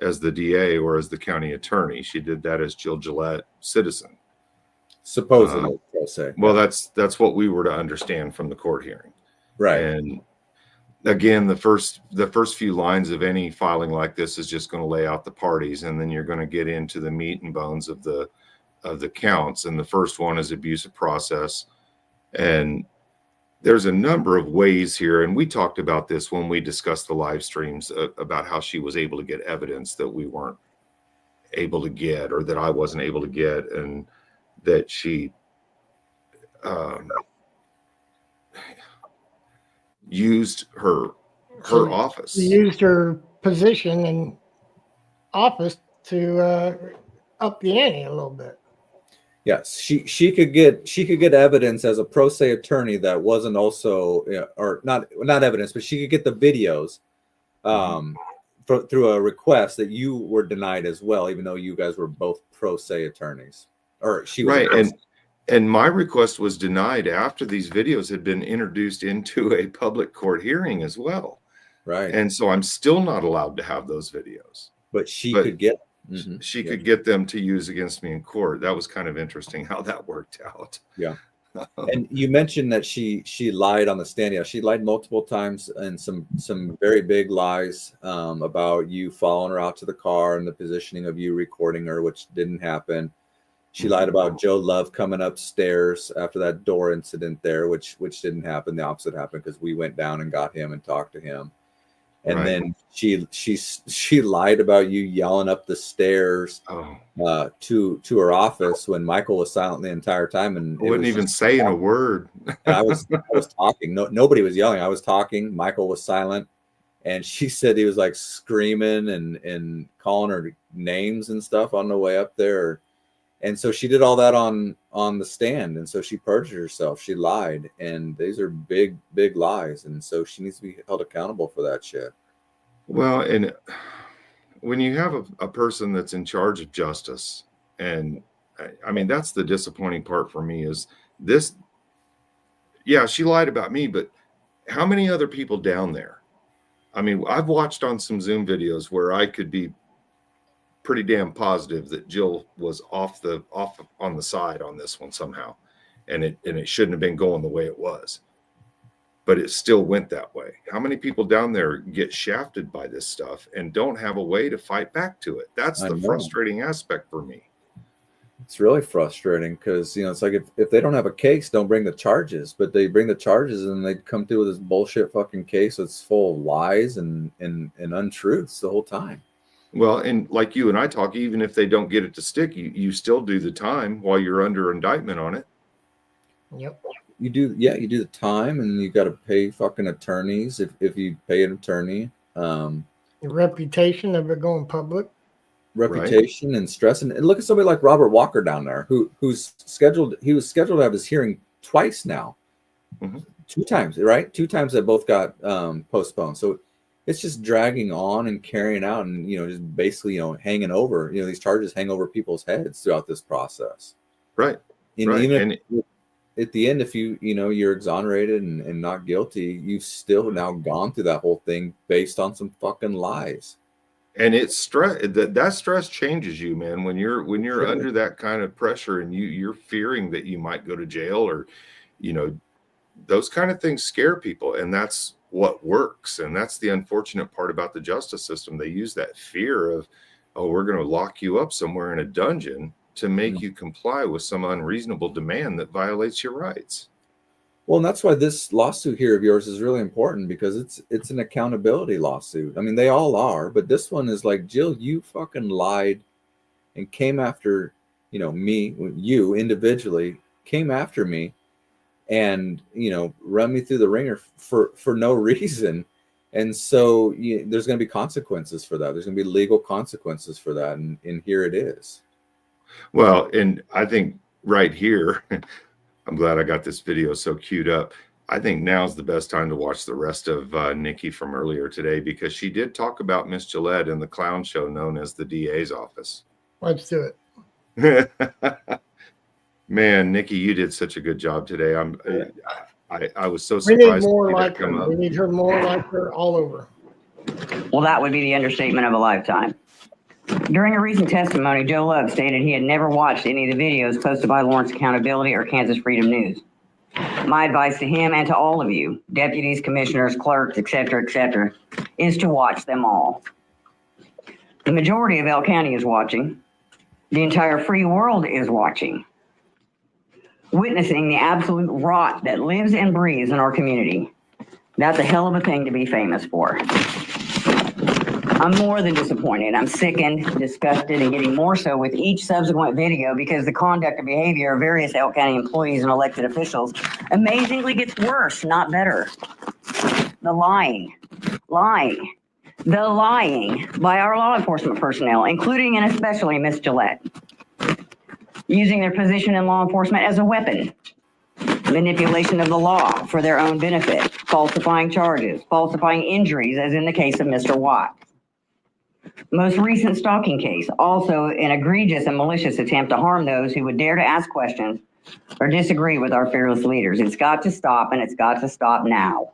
DA or as the county attorney. She did that as Jill Gillette, citizen. Supposedly, pro se. Well, that's what we were to understand from the court hearing. Right. And again, the first few lines of any filing like this is just going to lay out the parties, and then you're going to get into the meat and bones of the counts. And the first one is abuse of process. And there's a number of ways here, and we talked about this when we discussed the live streams about how she was able to get evidence that we weren't able to get, or that I wasn't able to get, and that she used her office. She used her position and office to up the ante a little bit. Yes, she could get evidence as a pro se attorney that wasn't also, or not evidence, but she could get the videos through a request that you were denied as well, even though you guys were both pro se attorneys, or she was right. And my request was denied after these videos had been introduced into a public court hearing as well. Right. And so I'm still not allowed to have those videos. But she could get she could get them to use against me in court. That was kind of interesting how that worked out. Yeah. And you mentioned that she lied on the stand. Yeah, she lied multiple times, and some very big lies about you following her out to the car and the positioning of you recording her, which didn't happen. She lied about Joe Love coming upstairs after that door incident there, which didn't happen. The opposite happened because we went down and got him and talked to him. And then she lied about you yelling up the stairs to her office when Micheal was silent the entire time and wouldn't even saying a word. I was talking. Nobody was yelling. I was talking. Micheal was silent, and she said he was like screaming and calling her names and stuff on the way up there. And so she did all that on the stand. And so she perjured herself. She lied. And these are big, big lies. And so she needs to be held accountable for that shit. Well, and when you have a person that's in charge of justice, and I mean, that's the disappointing part for me is this. Yeah, she lied about me, but how many other people down there? I mean, I've watched on some Zoom videos where I could be pretty damn positive that Jill was off on the side on this one somehow, and it shouldn't have been going the way it was, but it still went that way. How many people down there get shafted by this stuff and don't have a way to fight back to it? That's the frustrating aspect for me. It's really frustrating because, it's like if they don't have a case, don't bring the charges, but they bring the charges and they come through with this bullshit fucking case that's full of lies and untruths the whole time. Well, and like you and I talk, even if they don't get it to stick, you still do the time while you're under indictment on it. Yep. You do the time, and you got to pay fucking attorneys if you pay an attorney. The reputation of it going public. Reputation and stress. And look at somebody like Robert Walker down there he was scheduled to have his hearing twice now. Mm-hmm. 2 times, right? 2 times that both got postponed. So it's just dragging on and carrying out and, just basically, hanging over, these charges hang over people's heads throughout this process. Right. And even at the end, if you're exonerated and not guilty, you've still now gone through that whole thing based on some fucking lies. And it's stress that stress changes you, man. When you're under that kind of pressure and you're fearing that you might go to jail or, those kind of things scare people. And that's what works. And that's the unfortunate part about the justice system. They use that fear of, we're going to lock you up somewhere in a dungeon to make you comply with some unreasonable demand that violates your rights. Well, and that's why this lawsuit here of yours is really important, because it's an accountability lawsuit. I mean, they all are, but this one is like, Jill, you fucking lied and came after, me, you individually came after me and, run me through the ringer for no reason. And so there's going to be consequences for that. There's going to be legal consequences for that. And here it is. Well, and I think right here, I'm glad I got this video so queued up. I think now's the best time to watch the rest of Nikki from earlier today, because she did talk about Miss Gillette and the clown show known as the DA's office. Let's do it. Man, Nikki, you did such a good job today. I was so We need surprised to more see like that come her. up. We need her more like her all over. Well, that would be the understatement of a lifetime. During a recent testimony, Joe Love stated he had never watched any of the videos posted by Lawrence Accountability or Kansas Freedom News. My advice to him and to all of you, deputies, commissioners, clerks, etc., is to watch them all. The majority of Elk County is watching. The entire free world is watching, witnessing the absolute rot that lives and breathes in our community. That's a hell of a thing to be famous for. I'm more than disappointed. I'm sickened, disgusted, and getting more so with each subsequent video because the conduct and behavior of various Elk County employees and elected officials amazingly gets worse, not better. The lying by our law enforcement personnel, including and especially Miss Gillette, using their position in law enforcement as a weapon, manipulation of the law for their own benefit, falsifying charges, falsifying injuries, as in the case of Mr. Watt. Most recent stalking case, also an egregious and malicious attempt to harm those who would dare to ask questions or disagree with our fearless leaders. It's got to stop, and it's got to stop now.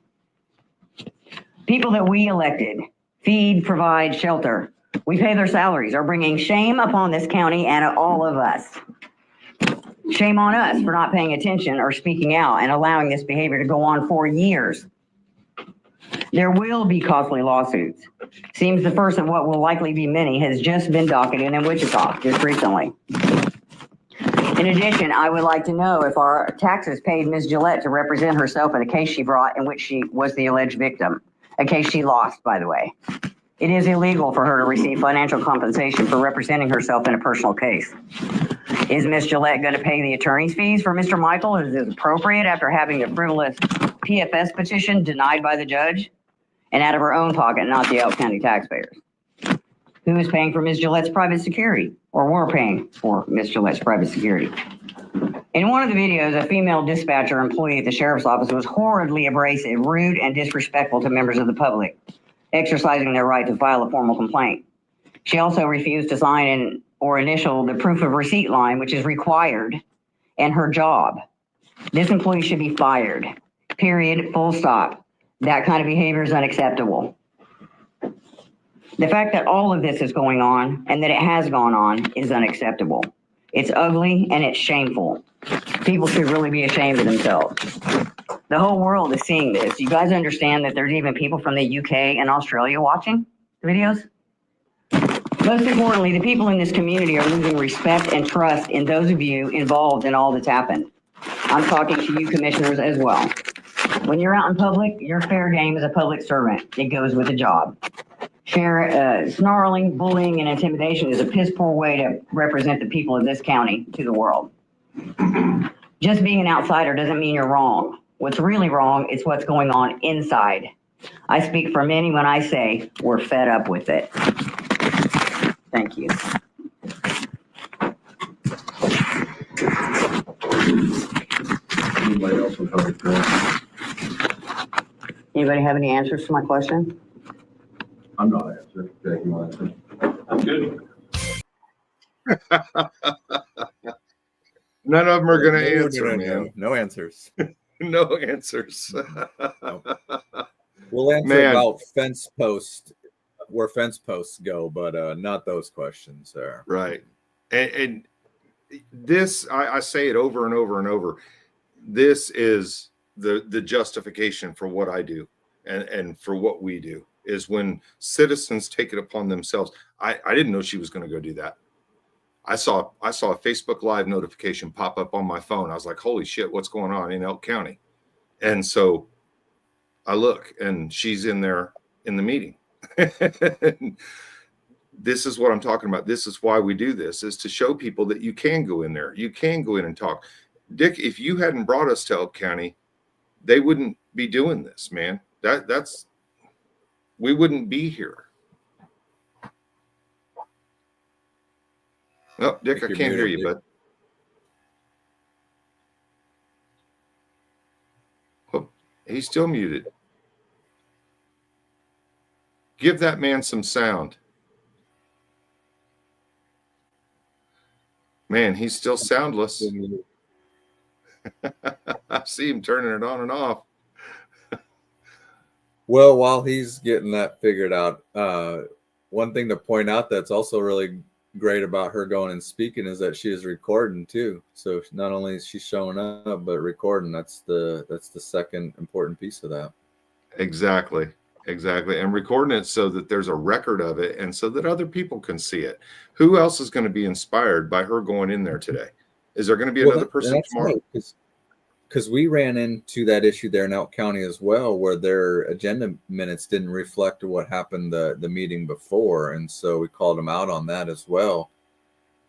People that we elected, feed, provide, shelter, we pay their salaries, are bringing shame upon this county and all of us. Shame on us for not paying attention or speaking out and allowing this behavior to go on for years. There will be costly lawsuits. Seems the first of what will likely be many has just been docketed in Wichita just recently. In addition, I would like to know if our taxes paid Ms. Gillette to represent herself in a case she brought in which she was the alleged victim, a case she lost, by the way. It is illegal for her to receive financial compensation for representing herself in a personal case. Is Ms. Gillette going to pay the attorney's fees for Mr. Micheal? Is it appropriate after having a frivolous PFS petition denied by the judge and out of her own pocket, not the Elk County taxpayers? Who is paying for Ms. Gillette's private security, or we're paying for Ms. Gillette's private security? In one of the videos, a female dispatcher employee at the sheriff's office was horridly abrasive, rude, and disrespectful to members of the public, exercising their right to file a formal complaint. She also refused to sign or initial the proof of receipt line, which is required in her job. This employee should be fired. Period. Full stop. That kind of behavior is unacceptable. The fact that all of this is going on and that it has gone on is unacceptable. It's ugly and it's shameful. People should really be ashamed of themselves. The whole world is seeing this. You guys understand that there's even people from the UK and Australia watching the videos? Most importantly, the people in this community are losing respect and trust in those of you involved in all that's happened. I'm talking to you commissioners as well. When you're out in public, you're fair game as a public servant. It goes with the job. Snarling, bullying, and intimidation is a piss poor way to represent the people of this county to the world. Just being an outsider doesn't mean you're wrong. What's really wrong is what's going on inside. I speak for many when I say we're fed up with it. Thank you. Anybody else with public comment? Anybody have any answers to my question? I'm not answering. Okay, you want to answer? I'm good. None of them are going to answer, no, man. no answers. No answers. No. We'll answer Man. about fence posts, where fence posts go, but not those questions there. Right. And this, I say it over and over and over. This is the justification for what I do and for what we do, is when citizens take it upon themselves. I didn't know she was going to go do that. I saw a Facebook Live notification pop up on my phone. I was like, holy shit, what's going on in Elk County? And so I look, and she's in there in the meeting. This is what I'm talking about. This is why we do this, is to show people that you can go in there. You can go in and talk. Dick, if you hadn't brought us to Elk County, they wouldn't be doing this, man. We wouldn't be here. Oh, Dick, I can't hear you, bud. Oh, he's still muted. Give that man some sound. Man, he's still soundless. I see him turning it on and off. Well, while he's getting that figured out, one thing to point out that's also really great about her going and speaking is that she is recording too. So not only is she showing up, but recording. That's the second important piece of that. Exactly. And recording it so that there's a record of it and so that other people can see it. Who else is going to be inspired by her going in there today? Is there going to be another person tomorrow? Because we ran into that issue there in Elk County as well, where their agenda minutes didn't reflect what happened the meeting before. And so we called them out on that as well.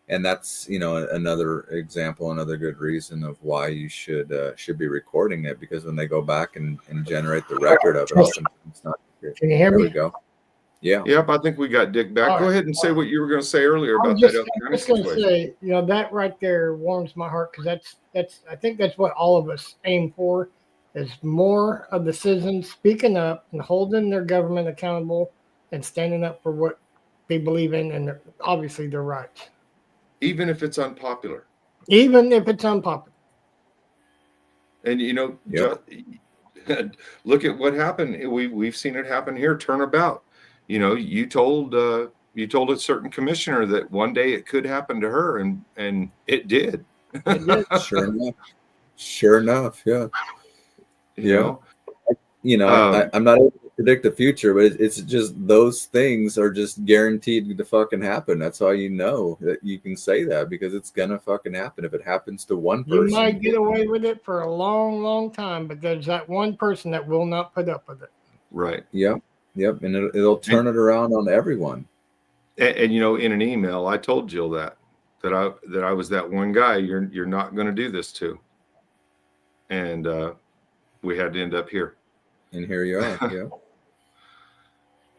And that's, another example, another good reason of why you should be recording it, because when they go back and generate the record of it, often it's not. Can you hear me? There we go. Yeah. Yep. I think we got Dick back. All Go right. ahead and say what you were going to say earlier I'm about just, that Elk I'm County just going to situation. say, that right there warms my heart, because I think that's what all of us aim for, is more of the citizens speaking up and holding their government accountable and standing up for what they believe in and obviously their rights. Even if it's unpopular. Even if it's unpopular. And Yep. look at what happened. We've seen it happen here. Turnabout. You told a certain commissioner that one day it could happen to her, and it did. Sure enough. Yeah. I'm not able to predict the future, but it's just those things are just guaranteed to fucking happen. That's how you know that you can say that, because it's gonna fucking happen. If it happens to one person, You might get away with it for a long, long time, but there's that one person that will not put up with it. Right. Yep. And it'll turn it around on everyone. And in an email, I told Jill that I was that one guy you're not going to do this to, and we had to end up here. And here you are.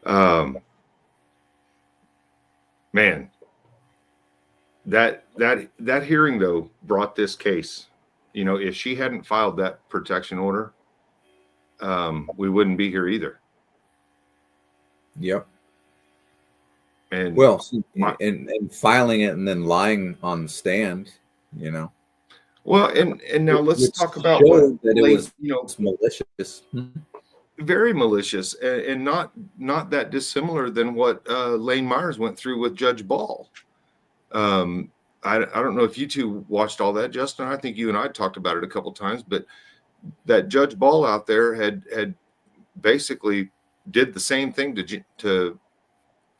Yeah. Man, that hearing though brought this case. If she hadn't filed that protection order, we wouldn't be here either. Yep. And and filing it and then lying on the stand, Well, and now let's talk about that it was, malicious. Very malicious, and not that dissimilar than what Lane Myers went through with Judge Ball. I don't know if you two watched all that, Justin. I think you and I talked about it a couple times, but that Judge Ball out there had basically did the same thing to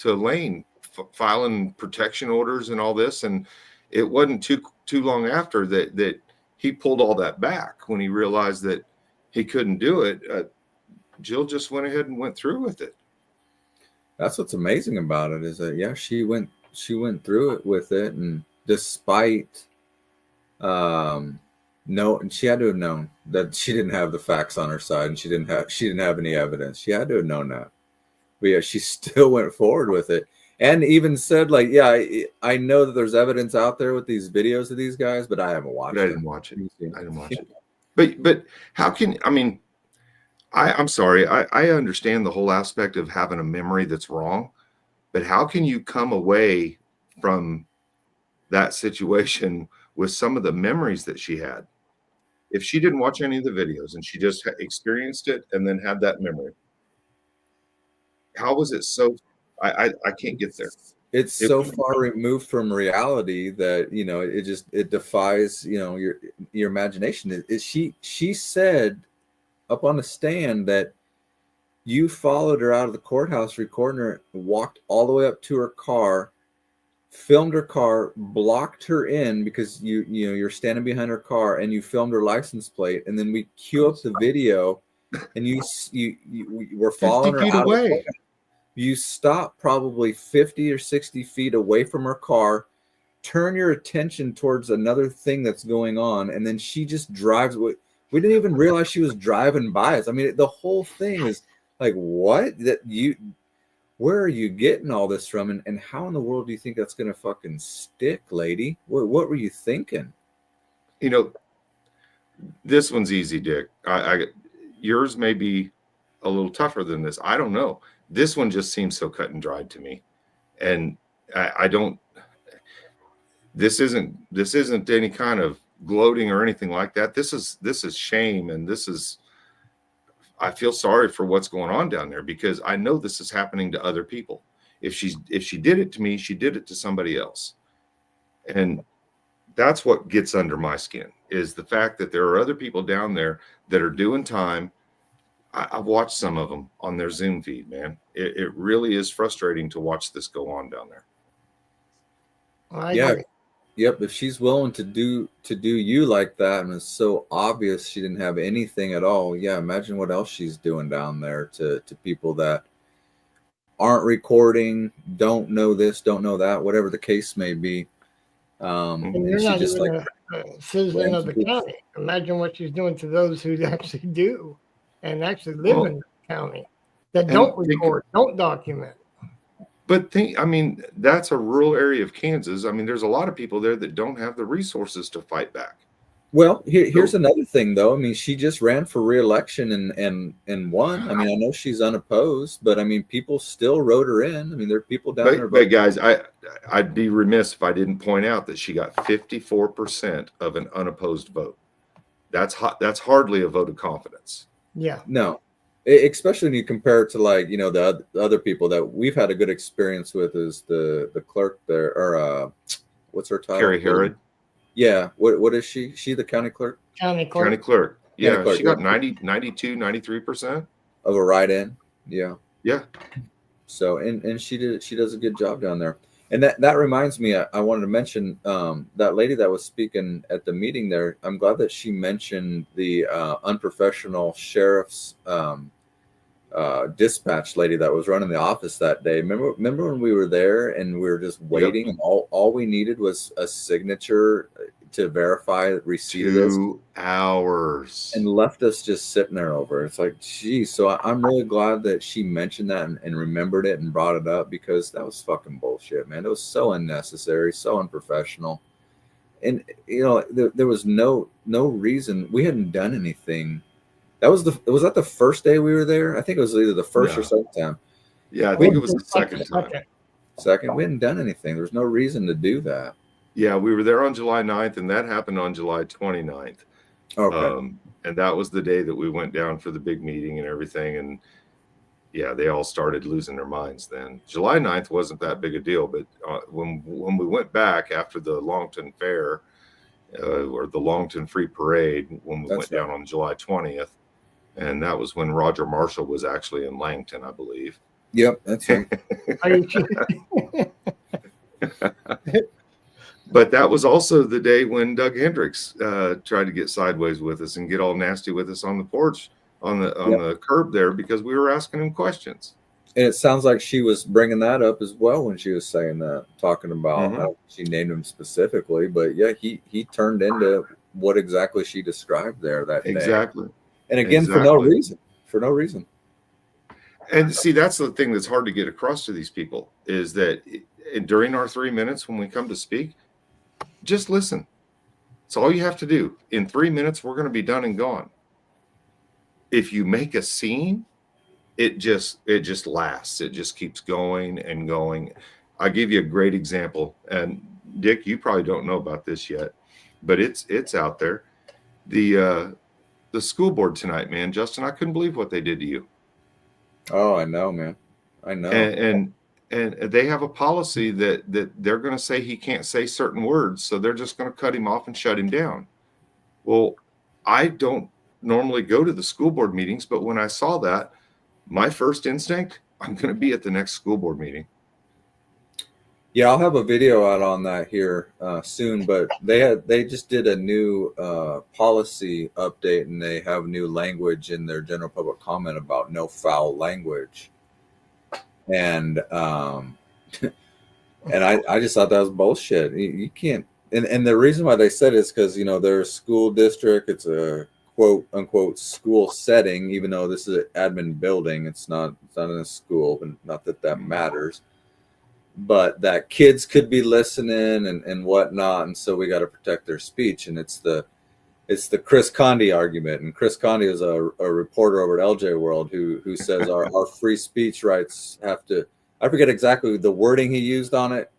Lane, filing protection orders and all this, and it wasn't too long after that he pulled all that back when he realized that he couldn't do it. Jill just went ahead and went through with it. That's what's amazing about it, is that she went through it with it, and despite and she had to have known that she didn't have the facts on her side, and she didn't have any evidence. She had to have known that. But yeah, she still went forward with it, and even said, like, I know that there's evidence out there with these videos of these guys, but I haven't watched it. I didn't watch it. But how can, I'm sorry. I understand the whole aspect of having a memory that's wrong, but how can you come away from that situation with some of the memories that she had? If she didn't watch any of the videos and she just experienced it and then had that memory, how was it so? I can't get there. It's so far removed from reality that it defies your imagination. She said up on the stand that you followed her out of the courthouse, recording her, walked all the way up to her car, filmed her car, blocked her in because you're standing behind her car, and you filmed her license plate, and then we queue up the video, and you were following her out away. Of the courthouse. You stop probably 50 or 60 feet away from her car, turn your attention towards another thing that's going on, and then she just drives. We didn't even realize she was driving by us. The whole thing is like, what? Where are you getting all this from? And how in the world do you think that's going to fucking stick, lady? What were you thinking? This one's easy, Dick. Yours may be a little tougher than this. I don't know. This one just seems so cut and dried to me. And I don't, this isn't any kind of gloating or anything like that. This is shame, and I feel sorry for what's going on down there, because I know this is happening to other people. If she did it to me, she did it to somebody else. And that's what gets under my skin, is the fact that there are other people down there that are doing time. I've watched some of them on their Zoom feed, man. It really is frustrating to watch this go on down there. I agree. Yep. If she's willing to do you like that, and it's so obvious she didn't have anything at all. Yeah. Imagine what else she's doing down there to people that aren't recording, don't know this, don't know that, whatever the case may be. And you're not even a citizen of the county. Imagine what she's doing to those who actually do and actually live in the county, that don't record, don't document. But that's a rural area of Kansas. I mean, there's a lot of people there that don't have the resources to fight back. Well, here's another thing, though. I mean, she just ran for re-election and won. I mean, I know she's unopposed, but I mean, people still wrote her in. I mean, there are people down there. But guys, I'd be remiss if I didn't point out that she got 54% of an unopposed vote. That's hardly a vote of confidence. Yeah. No, especially when you compare it to, like, you know, the other people that we've had a good experience with is the clerk there, or what's her title? Carrie Herod. Yeah. What is she? She the county clerk? County clerk. County clerk. Yeah. County clerk, she got 92, 93% of a write-in. Yeah. Yeah. So, and she does a good job down there. And that reminds me, I wanted to mention that lady that was speaking at the meeting there. I'm glad that she mentioned the unprofessional sheriff's dispatch lady that was running the office that day. Remember when we were there and we were just waiting, and all we needed was a signature to verify receipt of this. 2 hours. And left us just sitting there over. It's like, geez. So I'm really glad that she mentioned that and remembered it and brought it up, because that was fucking bullshit, man. It was so unnecessary, so unprofessional. And, you know, there was no reason. We hadn't done anything. Was that the first day we were there? I think it was either the first or second time. Yeah, I think it was the second time. Second, we hadn't done anything. There was no reason to do that. Yeah, we were there on July 9th, and that happened on July 29th. Okay. And that was the day that we went down for the big meeting and everything. And yeah, they all started losing their minds then. July 9th wasn't that big a deal, but when we went back after the Longton Fair or the Longton Free Parade, when we went down on July 20th, and that was when Roger Marshall was actually in Langton, I believe. Yep, that's right. But that was also the day when Doug Hendricks tried to get sideways with us and get all nasty with us on the porch, on the curb there, because we were asking him questions. And it sounds like she was bringing that up as well when she was saying that, talking about how she named him specifically. But yeah, he turned into what exactly she described there that day. Exactly. And again, for no reason. And see, that's the thing that's hard to get across to these people, is that during our 3 minutes when we come to speak, just listen. It's all you have to do. In 3 minutes, we're going to be done and gone. If you make a scene, it just lasts. It just keeps going and going. I'll give you a great example. And Dick, you probably don't know about this yet, but it's out there. The school board tonight, man, Justin, I couldn't believe what they did to you. Oh, I know, man. I know. And they have a policy that they're going to say he can't say certain words, so they're just going to cut him off and shut him down. Well, I don't normally go to the school board meetings, but when I saw that, my first instinct, I'm going to be at the next school board meeting. Yeah, I'll have a video out on that here soon, but they just did a new policy update, and they have new language in their general public comment about no foul language. And and I just thought that was bullshit. You can't, and the reason why they said it is because, you know, they're a school district. It's a quote unquote school setting, even though this is an admin building. It's not in a school, but not that matters. But that kids could be listening and whatnot, and so we got to protect their speech. And it's the Chris Conde argument, and Chris Conde is a reporter over at LJ World who says our free speech rights have to. I forget exactly the wording he used on it,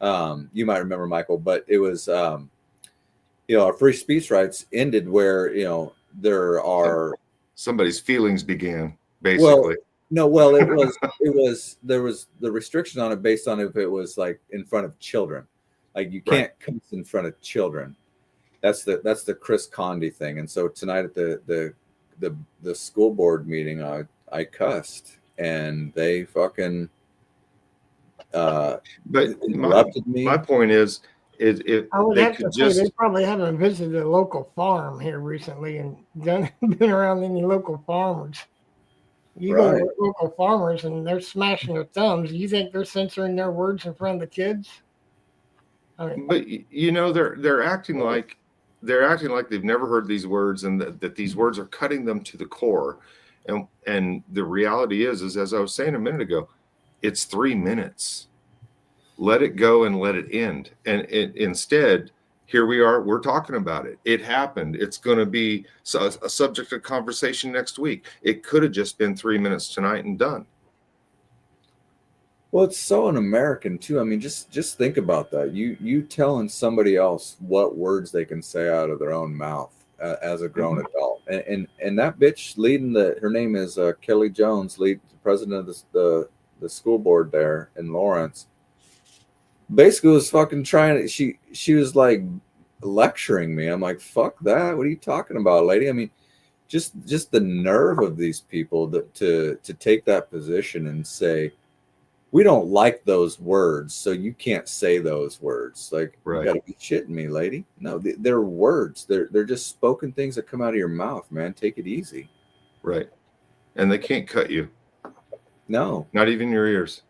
You might remember, Michael, but it was, our free speech rights ended where, there are somebody's feelings began, well, basically. no, well, there was the restriction on it based on if it was like in front of children, like you can't cuss in front of children. That's the Chris Condi thing. And so tonight at the school board meeting, I cussed and they fucking But interrupted me. my point is if I would they have could to say just they probably haven't visited a local farm here recently and been around any local farmers. You go Right. to local farmers and they're smashing their thumbs. You think they're censoring their words in front of the kids? I mean, but they're acting like they've never heard these words, and that these words are cutting them to the core. And the reality is as I was saying a minute ago, it's 3 minutes. Let it go and let it end. And instead, here we are, we're talking about it. It happened. It's going to be a subject of conversation next week. It could have just been 3 minutes tonight and done. Well, it's so un-American too. I mean, just think about that. You telling somebody else what words they can say out of their own mouth as a grown adult, and that bitch leading her name is Kelly Jones, the president of the school board there in Lawrence. Basically, was fucking trying to. She was like lecturing me. I'm like, fuck that. What are you talking about, lady? I mean, just the nerve of these people to take that position and say, we don't like those words, so you can't say those words. Like, you gotta be shitting me, lady. No, they're words. They're just spoken things that come out of your mouth, man. Take it easy. Right. And they can't cut you. No. Not even your ears.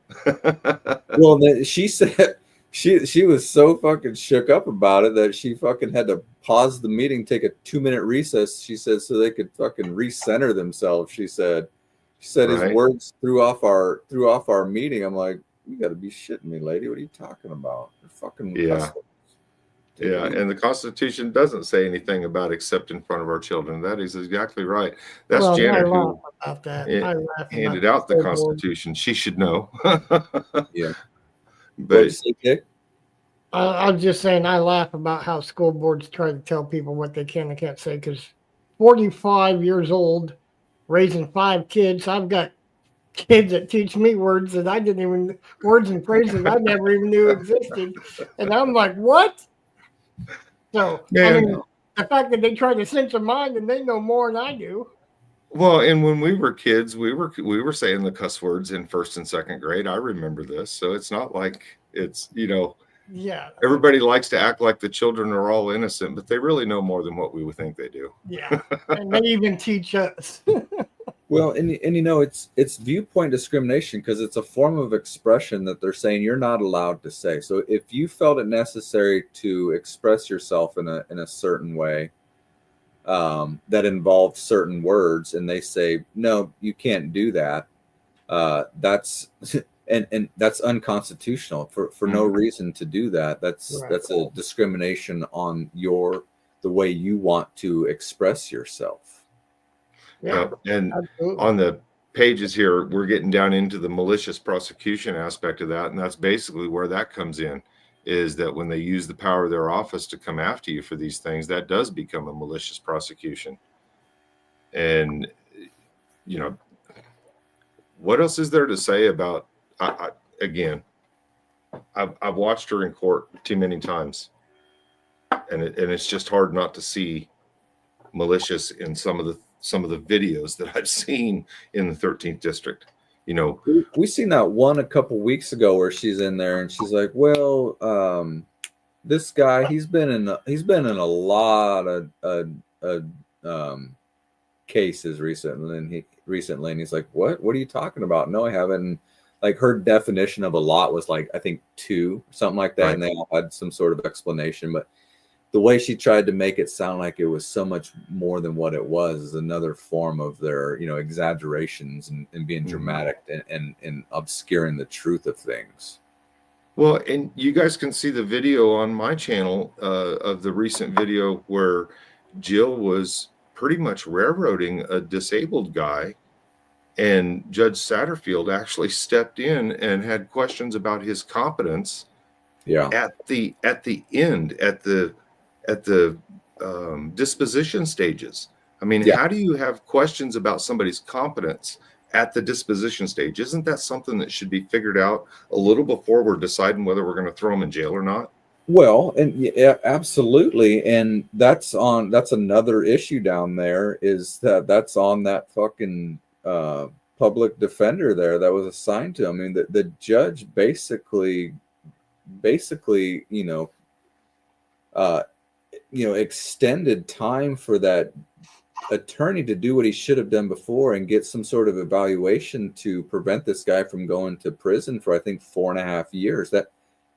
Well, she said she was so fucking shook up about it that she fucking had to pause the meeting, take a 2-minute recess. She said so they could fucking recenter themselves. She said his words threw off our meeting. I'm like, you got to be shitting me, lady. What are you talking about? You're fucking Yeah, and the Constitution doesn't say anything about except in front of our children. That is exactly right. That's Janet who handed out the Constitution. She should know. Yeah. But I was just saying, I laugh about how school boards try to tell people what they can and can't say. Because 45 years old, raising 5 kids, I've got kids that teach me words that I didn't even, words and phrases I never even knew existed. And I'm like, what? So, I mean, the fact that they try to censor mine and they know more than I do. Well, and when we were kids, we were saying the cuss words in 1st and 2nd grade. I remember this. So it's not like it's, yeah. Everybody likes to act like the children are all innocent, but they really know more than what we would think they do. Yeah. And they even teach us. Well, and it's viewpoint discrimination because it's a form of expression that they're saying you're not allowed to say. So if you felt it necessary to express yourself in a certain way that involved certain words, and they say no, you can't do that, that's and that's unconstitutional for no reason to do that. That's a discrimination on the way you want to express yourself. Yeah, and on the pages here, we're getting down into the malicious prosecution aspect of that, and that's basically where that comes in, is that when they use the power of their office to come after you for these things, that does become a malicious prosecution. And what else is there to say about? I've watched her in court too many times, and it's just hard not to see malicious in some of the videos that I've seen in the 13th district. We seen that one a couple weeks ago where she's in there and she's like, well, this guy, he's been in a lot of cases recently, and he's like, what are you talking about? No, I haven't. Like, her definition of a lot was like, I think 2, something like that. Right. And they all had some sort of explanation, but the way she tried to make it sound like it was so much more than what it was is another form of their, exaggerations and being dramatic and obscuring the truth of things. Well, and you guys can see the video on my channel of the recent video where Jill was pretty much railroading a disabled guy, and Judge Satterfield actually stepped in and had questions about his competence Yeah. at the end, at the disposition stages. I mean, Yeah. how do you have questions about somebody's competence at the disposition stage? Isn't that something that should be figured out a little before we're deciding whether we're going to throw them in jail or not? Well, and yeah, absolutely, and that's another issue down there is that's on that fucking public defender there that was assigned to him. I mean, the judge basically, extended time for that attorney to do what he should have done before and get some sort of evaluation to prevent this guy from going to prison for, I think, 4.5 years.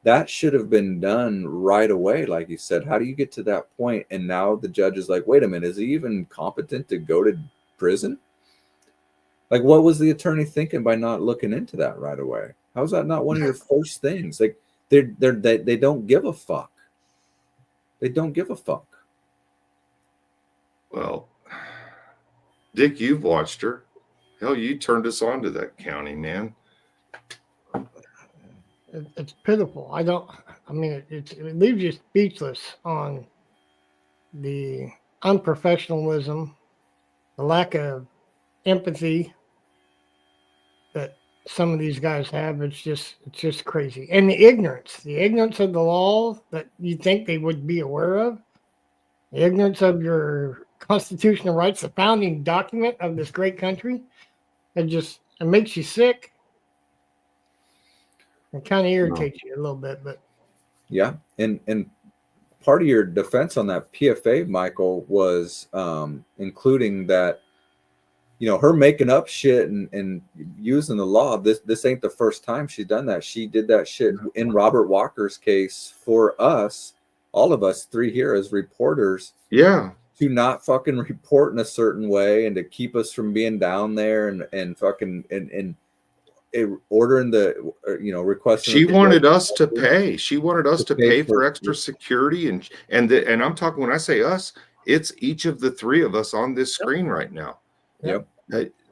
That should have been done right away. Like you said, how do you get to that point? And now the judge is like, wait a minute, is he even competent to go to prison? Like, what was the attorney thinking by not looking into that right away? How is that not one of your first things? Like, they don't give a fuck. They don't give a fuck. Well, Dick, you've watched her. Hell, you turned us on to that county, man. It's pitiful. It leaves you speechless on the unprofessionalism, the lack of empathy that some of these guys have. It's just crazy. And the ignorance of the law that you think they would be aware of, the ignorance of your constitutional rights, the founding document of this great country. It makes you sick. It kind of irritates you a little bit, but yeah. And part of your defense on that PFA, Micheal, was including that, her making up shit and using the law. This ain't the first time she's done that. She did that shit in Robert Walker's case for us, all of us three here as reporters. Yeah. To not fucking report in a certain way and to keep us from being down there and fucking and ordering the requesting. She wanted us to pay. She wanted us to pay for extra security and I'm talking, when I say us, it's each of the three of us on this screen right now. Yep.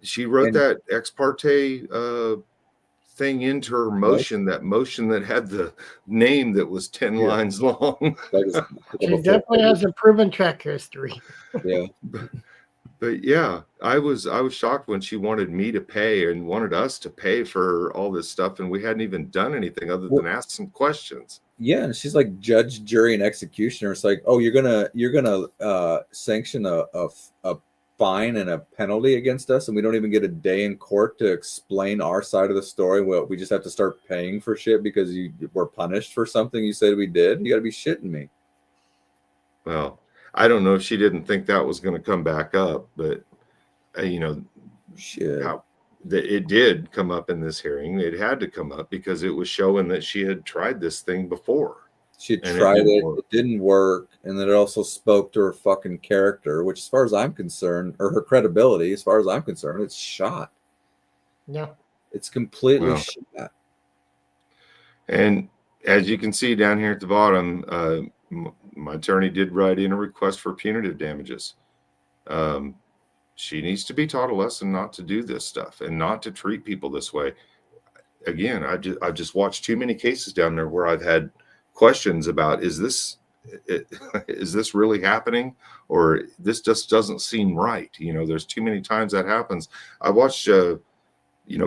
She wrote that ex parte thing into her motion, that motion that had the name that was 10 lines long. She definitely has a proven track history. Yeah. But yeah, I was shocked when she wanted me to pay and wanted us to pay for all this stuff, and we hadn't even done anything other than ask some questions. Yeah, and she's like judge, jury, and executioner. It's like, oh, you're gonna sanction a fine and a penalty against us, and we don't even get a day in court to explain our side of the story. Well, we just have to start paying for shit because you were punished for something you said we did. You got to be shitting me. Well, I don't know if she didn't think that was going to come back up, but shit. It did come up in this hearing. It had to come up because it was showing that she had tried this thing before. She tried it, it didn't work, and then it also spoke to her fucking character, which, as far as I'm concerned, or her credibility, as far as I'm concerned, it's shot. Yeah, it's completely shot. And as you can see down here at the bottom, my attorney did write in a request for punitive damages. She needs to be taught a lesson not to do this stuff and not to treat people this way. Again, I've just watched too many cases down there where I've had questions about, is this really happening, or this just doesn't seem right? There's too many times that happens. I watched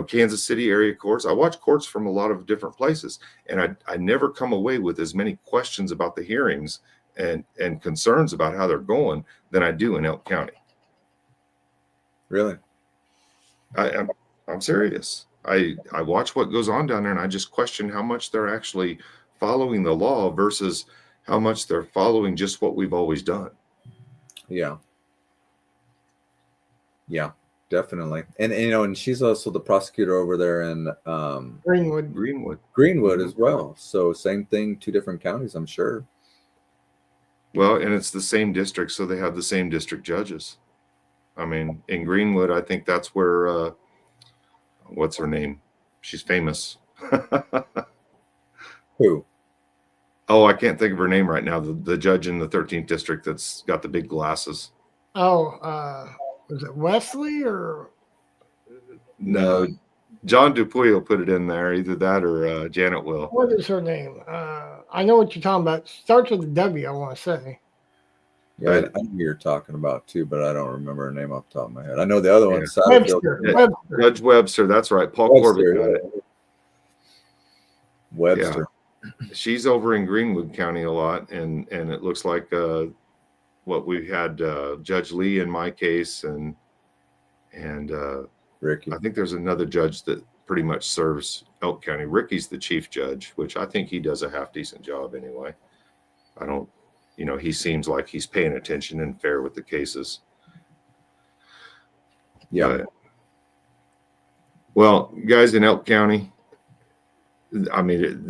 Kansas City area courts. I watch courts from a lot of different places, and I never come away with as many questions about the hearings and concerns about how they're going than I do in Elk County. Really? I'm serious. I watch what goes on down there, and I just question how much they're actually following the law versus how much they're following just what we've always done. Yeah. Yeah, definitely. And she's also the prosecutor over there in Greenwood as well. So same thing, 2 different counties, I'm sure. Well, and it's the same district, so they have the same district judges. I mean, in Greenwood, I think that's where what's her name? She's famous. Who? Oh, I can't think of her name right now. The judge in the 13th district that's got the big glasses. Oh, was it Wesley or? No, John Dupuy will put it in there, either that or Janet will. What is her name? I know what you're talking about. Starts with a W, I want to say. Yeah, I know who you're talking about too, but I don't remember her name off the top of my head. I know the other one, Satterfield. Webster. Judge Webster, that's right. Paul Corbett got it. Webster. Yeah. She's over in Greenwood County a lot, and it looks like what we had Judge Lee in my case, and Ricky. I think there's another judge that pretty much serves Elk County. Ricky's the chief judge, which I think he does a half decent job anyway. I don't, he seems like he's paying attention and fair with the cases. Yeah. Well, guys in Elk County, I mean,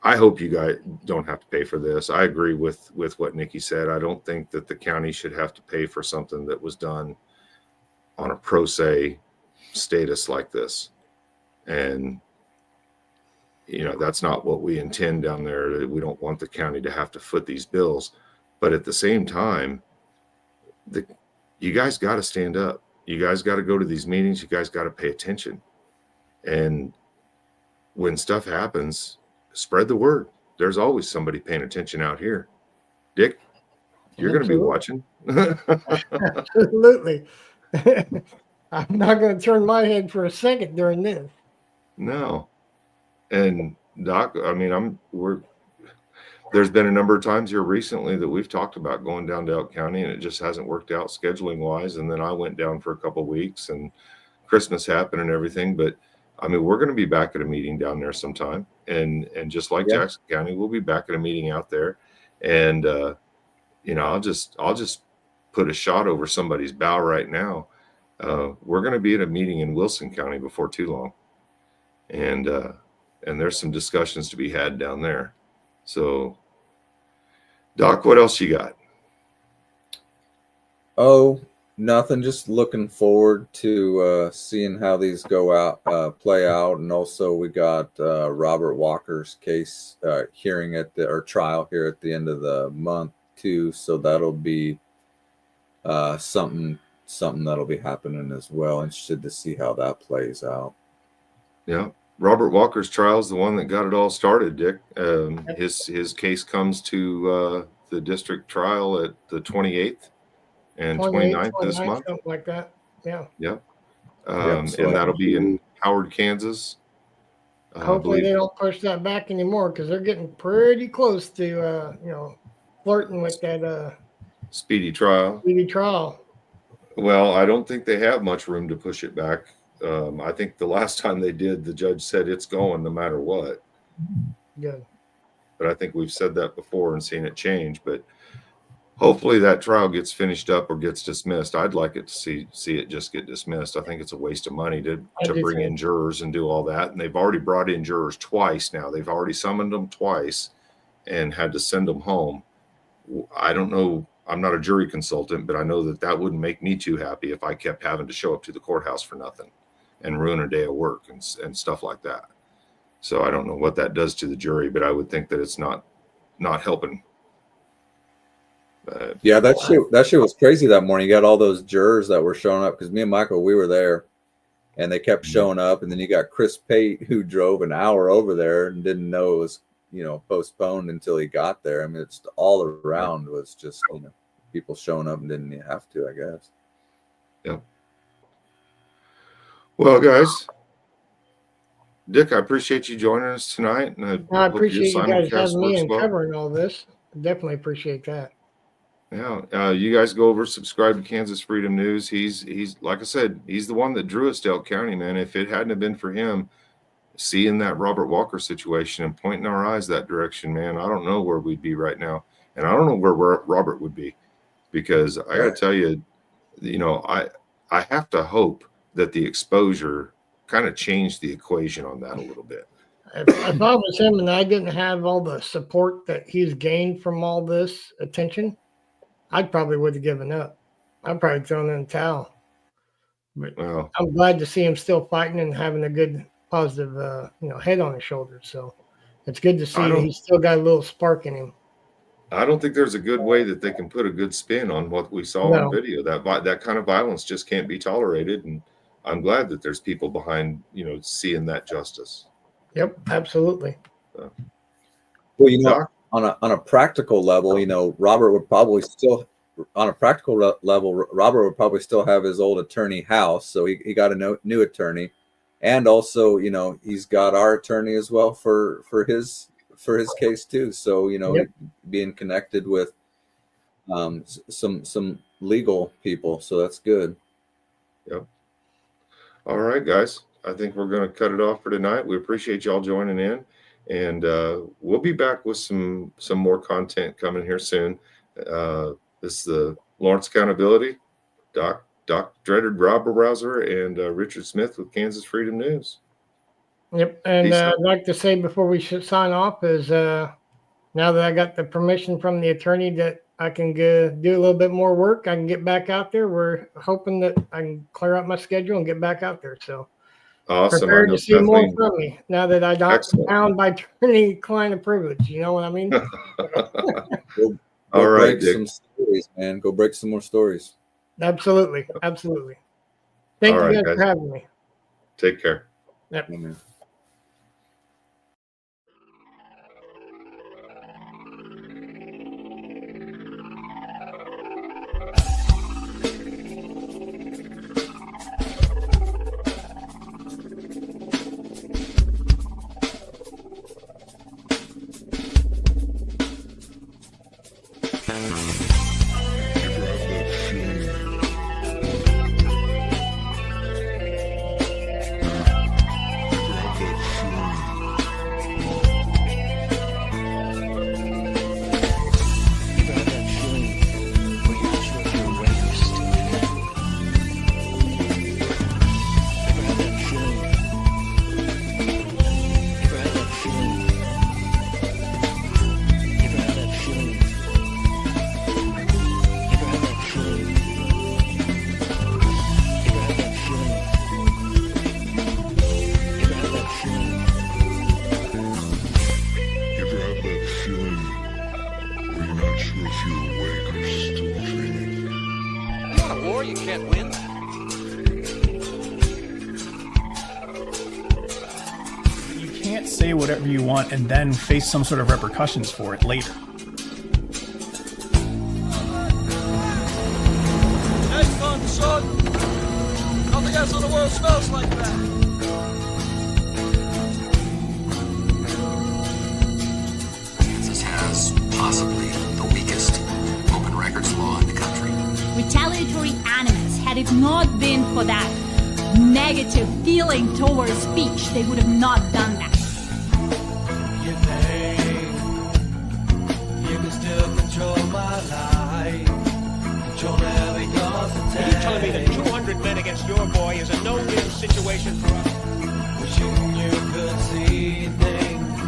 I hope you guys don't have to pay for this. I agree with what Nikki said. I don't think that the county should have to pay for something that was done on a pro se status like this. And, that's not what we intend down there. We don't want the county to have to foot these bills. But at the same time, you guys got to stand up. You guys got to go to these meetings. You guys got to pay attention. And when stuff happens, spread the word. There's always somebody paying attention out here. Dick, you're going to be watching. Absolutely. I'm not going to turn my head for a second during this. No. And Doc, I mean, there's been a number of times here recently that we've talked about going down to Elk County, and it just hasn't worked out scheduling wise. And then I went down for a couple of weeks, and Christmas happened and everything. But I mean, we're going to be back at a meeting down there sometime, and just like Jackson County, we'll be back at a meeting out there. And I'll just put a shot over somebody's bow right now. We're going to be at a meeting in Wilson County before too long, and there's some discussions to be had down there. So, Doc, what else you got? Oh, nothing. Just looking forward to seeing how these play out. And also we got Robert Walker's case hearing or trial here at the end of the month too. So that'll be something that'll be happening as well. Interested to see how that plays out. Yeah. Robert Walker's trial is the one that got it all started, Dick. His case comes to the district trial at the 28th and 29th this month. Something like that. Yeah. Yep. And that'll be in Howard, Kansas. Hopefully they don't push that back anymore, because they're getting pretty close to, flirting with that speedy trial. Well, I don't think they have much room to push it back. I think the last time they did, the judge said it's going no matter what. Good. But I think we've said that before and seen it change. But hopefully that trial gets finished up or gets dismissed. I'd like it to see it just get dismissed. I think it's a waste of money to bring in jurors and do all that. And they've already brought in jurors twice now. They've already summoned them twice and had to send them home. I don't know. I'm not a jury consultant, but I know that wouldn't make me too happy if I kept having to show up to the courthouse for nothing and ruin a day of work and stuff like that. So I don't know what that does to the jury, but I would think that it's not helping. Yeah, that shit was crazy that morning. You got all those jurors that were showing up, because me and Michael, we were there, and they kept showing up. And then you got Chris Pate, who drove an hour over there and didn't know it was, postponed until he got there. I mean, it's all around was just, people showing up and didn't have to, I guess. Yeah. Well, guys, Dick, I appreciate you joining us tonight. And I appreciate you guys having me and covering all this. Definitely appreciate that. Yeah. You guys go over, subscribe to Kansas Freedom News. He's like I said, he's the one that drew us to Elk County, man. If it hadn't have been for him seeing that Robert Walker situation and pointing our eyes that direction, man, I don't know where we'd be right now. And I don't know where Robert would be, because I got to tell you, I have to hope that the exposure kind of changed the equation on that a little bit. If I was him and I didn't have all the support that he's gained from all this attention, I probably would have given up. I'd probably thrown in the towel. But I'm glad to see him still fighting and having a good, positive, head on his shoulders. So it's good to see that he's still got a little spark in him. I don't think there's a good way that they can put a good spin on what we saw on video. That kind of violence just can't be tolerated. And I'm glad that there's people behind, seeing that justice. Yep, absolutely. So. Well, on a practical level, Robert would probably still, on a practical level, Robert would probably still have his old attorney house. So he got a new attorney, and also, he's got our attorney as well for his case too. So, Yep. being connected with some legal people. So that's good. Yep. All right, guys. I think we're going to cut it off for tonight. We appreciate y'all joining in, and we'll be back with some more content coming here soon. This is the Lawrence Accountability, Doc Dreaded Robber Browser, and Richard Smith with Kansas Freedom News. Yep, and Peace out. I'd like to say before we should sign off is now that I got the permission from the attorney that I can go do a little bit more work, I can get back out there. We're hoping that I can clear out my schedule and get back out there. So Awesome. prepared I know to see more Kathleen- from me now that I'm not Excellent. bound by attorney-client privilege. You know what I mean? Go All right, break Dick. some stories, man. Go break some more stories. Absolutely, absolutely. Thank All you right, guys for guys. having me. Take care. Yep. Yeah, man. You can't win. You can't say whatever you want and then face some sort of repercussions for it later. Hey, fun, son. Nothing else in the world smells like that. Kansas has possibly the weakest open records law in the country. Retaliatory animus, had it not been for that negative feeling towards speech, they would have not done that. You think you can still control my life, control every cause and Are you telling me that 200 men against your boy is a no-win situation for us? wishing you could see things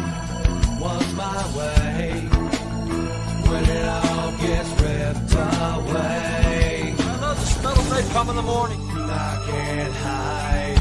was my way when it all gets ripped away. I love the smell of napalm in the morning. I can't hide